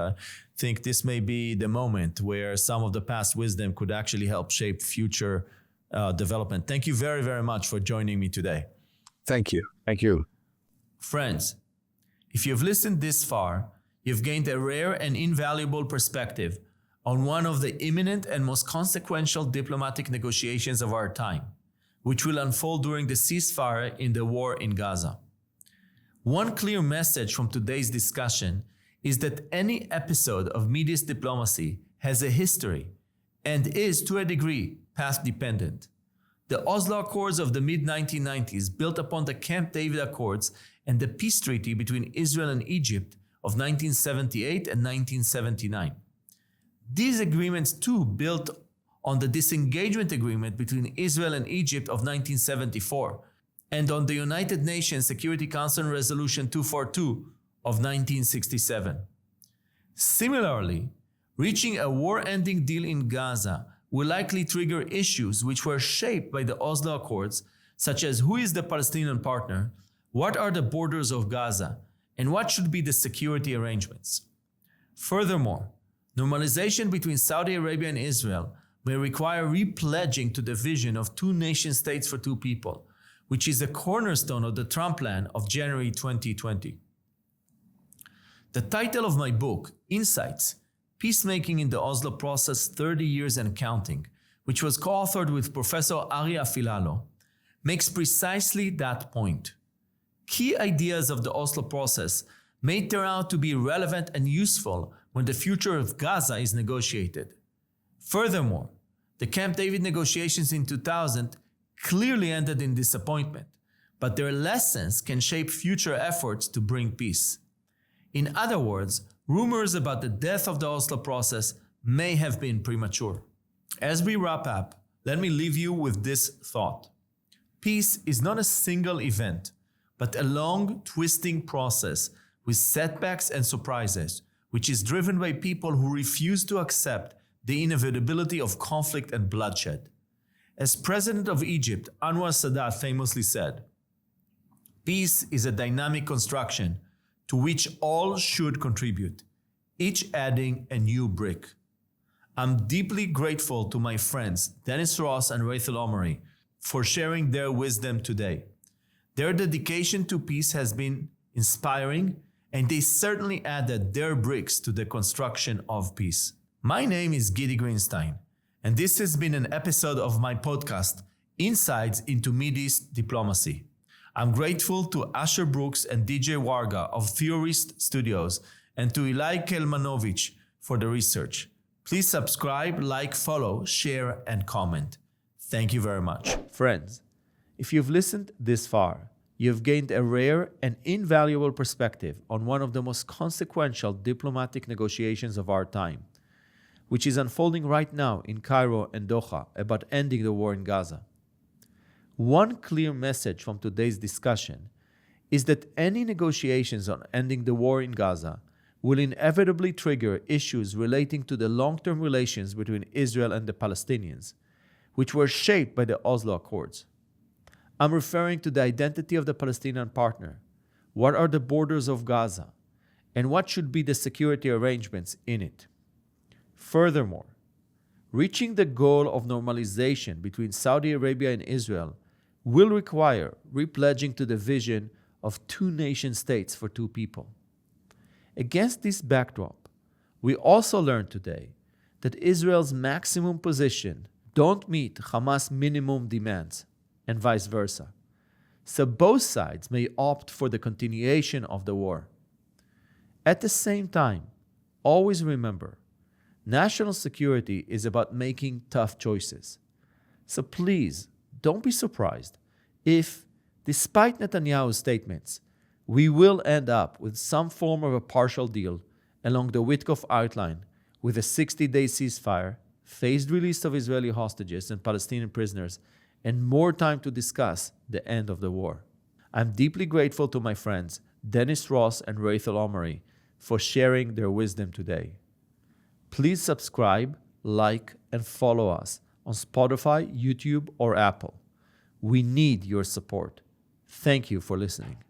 think this may be the moment where some of the past wisdom could actually help shape future development. Thank you very, very much for joining me today. Thank you. Thank you. Friends, if you've listened this far, you've gained a rare and invaluable perspective on one of the imminent and most consequential diplomatic negotiations of our time, which will unfold during the ceasefire in the war in Gaza. One clear message from today's discussion is that any episode of Middle East diplomacy has a history and is, to a degree, path-dependent. The Oslo Accords of the mid-1990s built upon the Camp David Accords and the peace treaty between Israel and Egypt of 1978 and 1979. These agreements too built on the disengagement agreement between Israel and Egypt of 1974 and on the United Nations Security Council Resolution 242 of 1967. Similarly, reaching a war-ending deal in Gaza will likely trigger issues which were shaped by the Oslo Accords, such as who is the Palestinian partner, what are the borders of Gaza, and what should be the security arrangements. Furthermore, normalization between Saudi Arabia and Israel may require repledging to the vision of two nation-states for two people, which is a cornerstone of the Trump plan of January 2020. The title of my book, Insights, Peacemaking in the Oslo Process 30 Years and Counting, which was co-authored with Professor Ari Afilalo, makes precisely that point. Key ideas of the Oslo process may turn out to be relevant and useful when the future of Gaza is negotiated. Furthermore, the Camp David negotiations in 2000 clearly ended in disappointment, but their lessons can shape future efforts to bring peace. In other words, rumors about the death of the Oslo process may have been premature. As we wrap up, let me leave you with this thought. Peace is not a single event, but a long, twisting process with setbacks and surprises, which is driven by people who refuse to accept the inevitability of conflict and bloodshed. As President of Egypt, Anwar Sadat famously said, "Peace is a dynamic construction to which all should contribute, each adding a new brick." I'm deeply grateful to my friends Dennis Ross and Gaith Al-Omari for sharing their wisdom today. Their dedication to peace has been inspiring, and they certainly added their bricks to the construction of peace. My name is Gidi Greenstein, and this has been an episode of my podcast, Insights into Mideast Diplomacy. I'm grateful to Asher Brooks and DJ Warga of Theorist Studios and to Eli Kelmanovich for the research. Please subscribe, like, follow, share, and comment. Thank you very much. Friends, if you've listened this far, you've gained a rare and invaluable perspective on one of the most consequential diplomatic negotiations of our time, which is unfolding right now in Cairo and Doha about ending the war in Gaza. One clear message from today's discussion is that any negotiations on ending the war in Gaza will inevitably trigger issues relating to the long-term relations between Israel and the Palestinians, which were shaped by the Oslo Accords. I'm referring to the identity of the Palestinian partner, what are the borders of Gaza, and what should be the security arrangements in it. Furthermore, reaching the goal of normalization between Saudi Arabia and Israel will require repledging to the vision of two nation-states for two people. Against this backdrop, we also learned today that Israel's maximum position don't meet Hamas' minimum demands, and vice versa. So both sides may opt for the continuation of the war. At the same time, always remember, national security is about making tough choices. So please, don't be surprised if, despite Netanyahu's statements, we will end up with some form of a partial deal along the Witkoff outline with a 60-day ceasefire phased release of Israeli hostages and Palestinian prisoners, and more time to discuss the end of the war. I'm deeply grateful to my friends Dennis Ross and Gaith Al-Omari for sharing their wisdom today. Please subscribe, like, and follow us on Spotify, YouTube, or Apple. We need your support. Thank you for listening.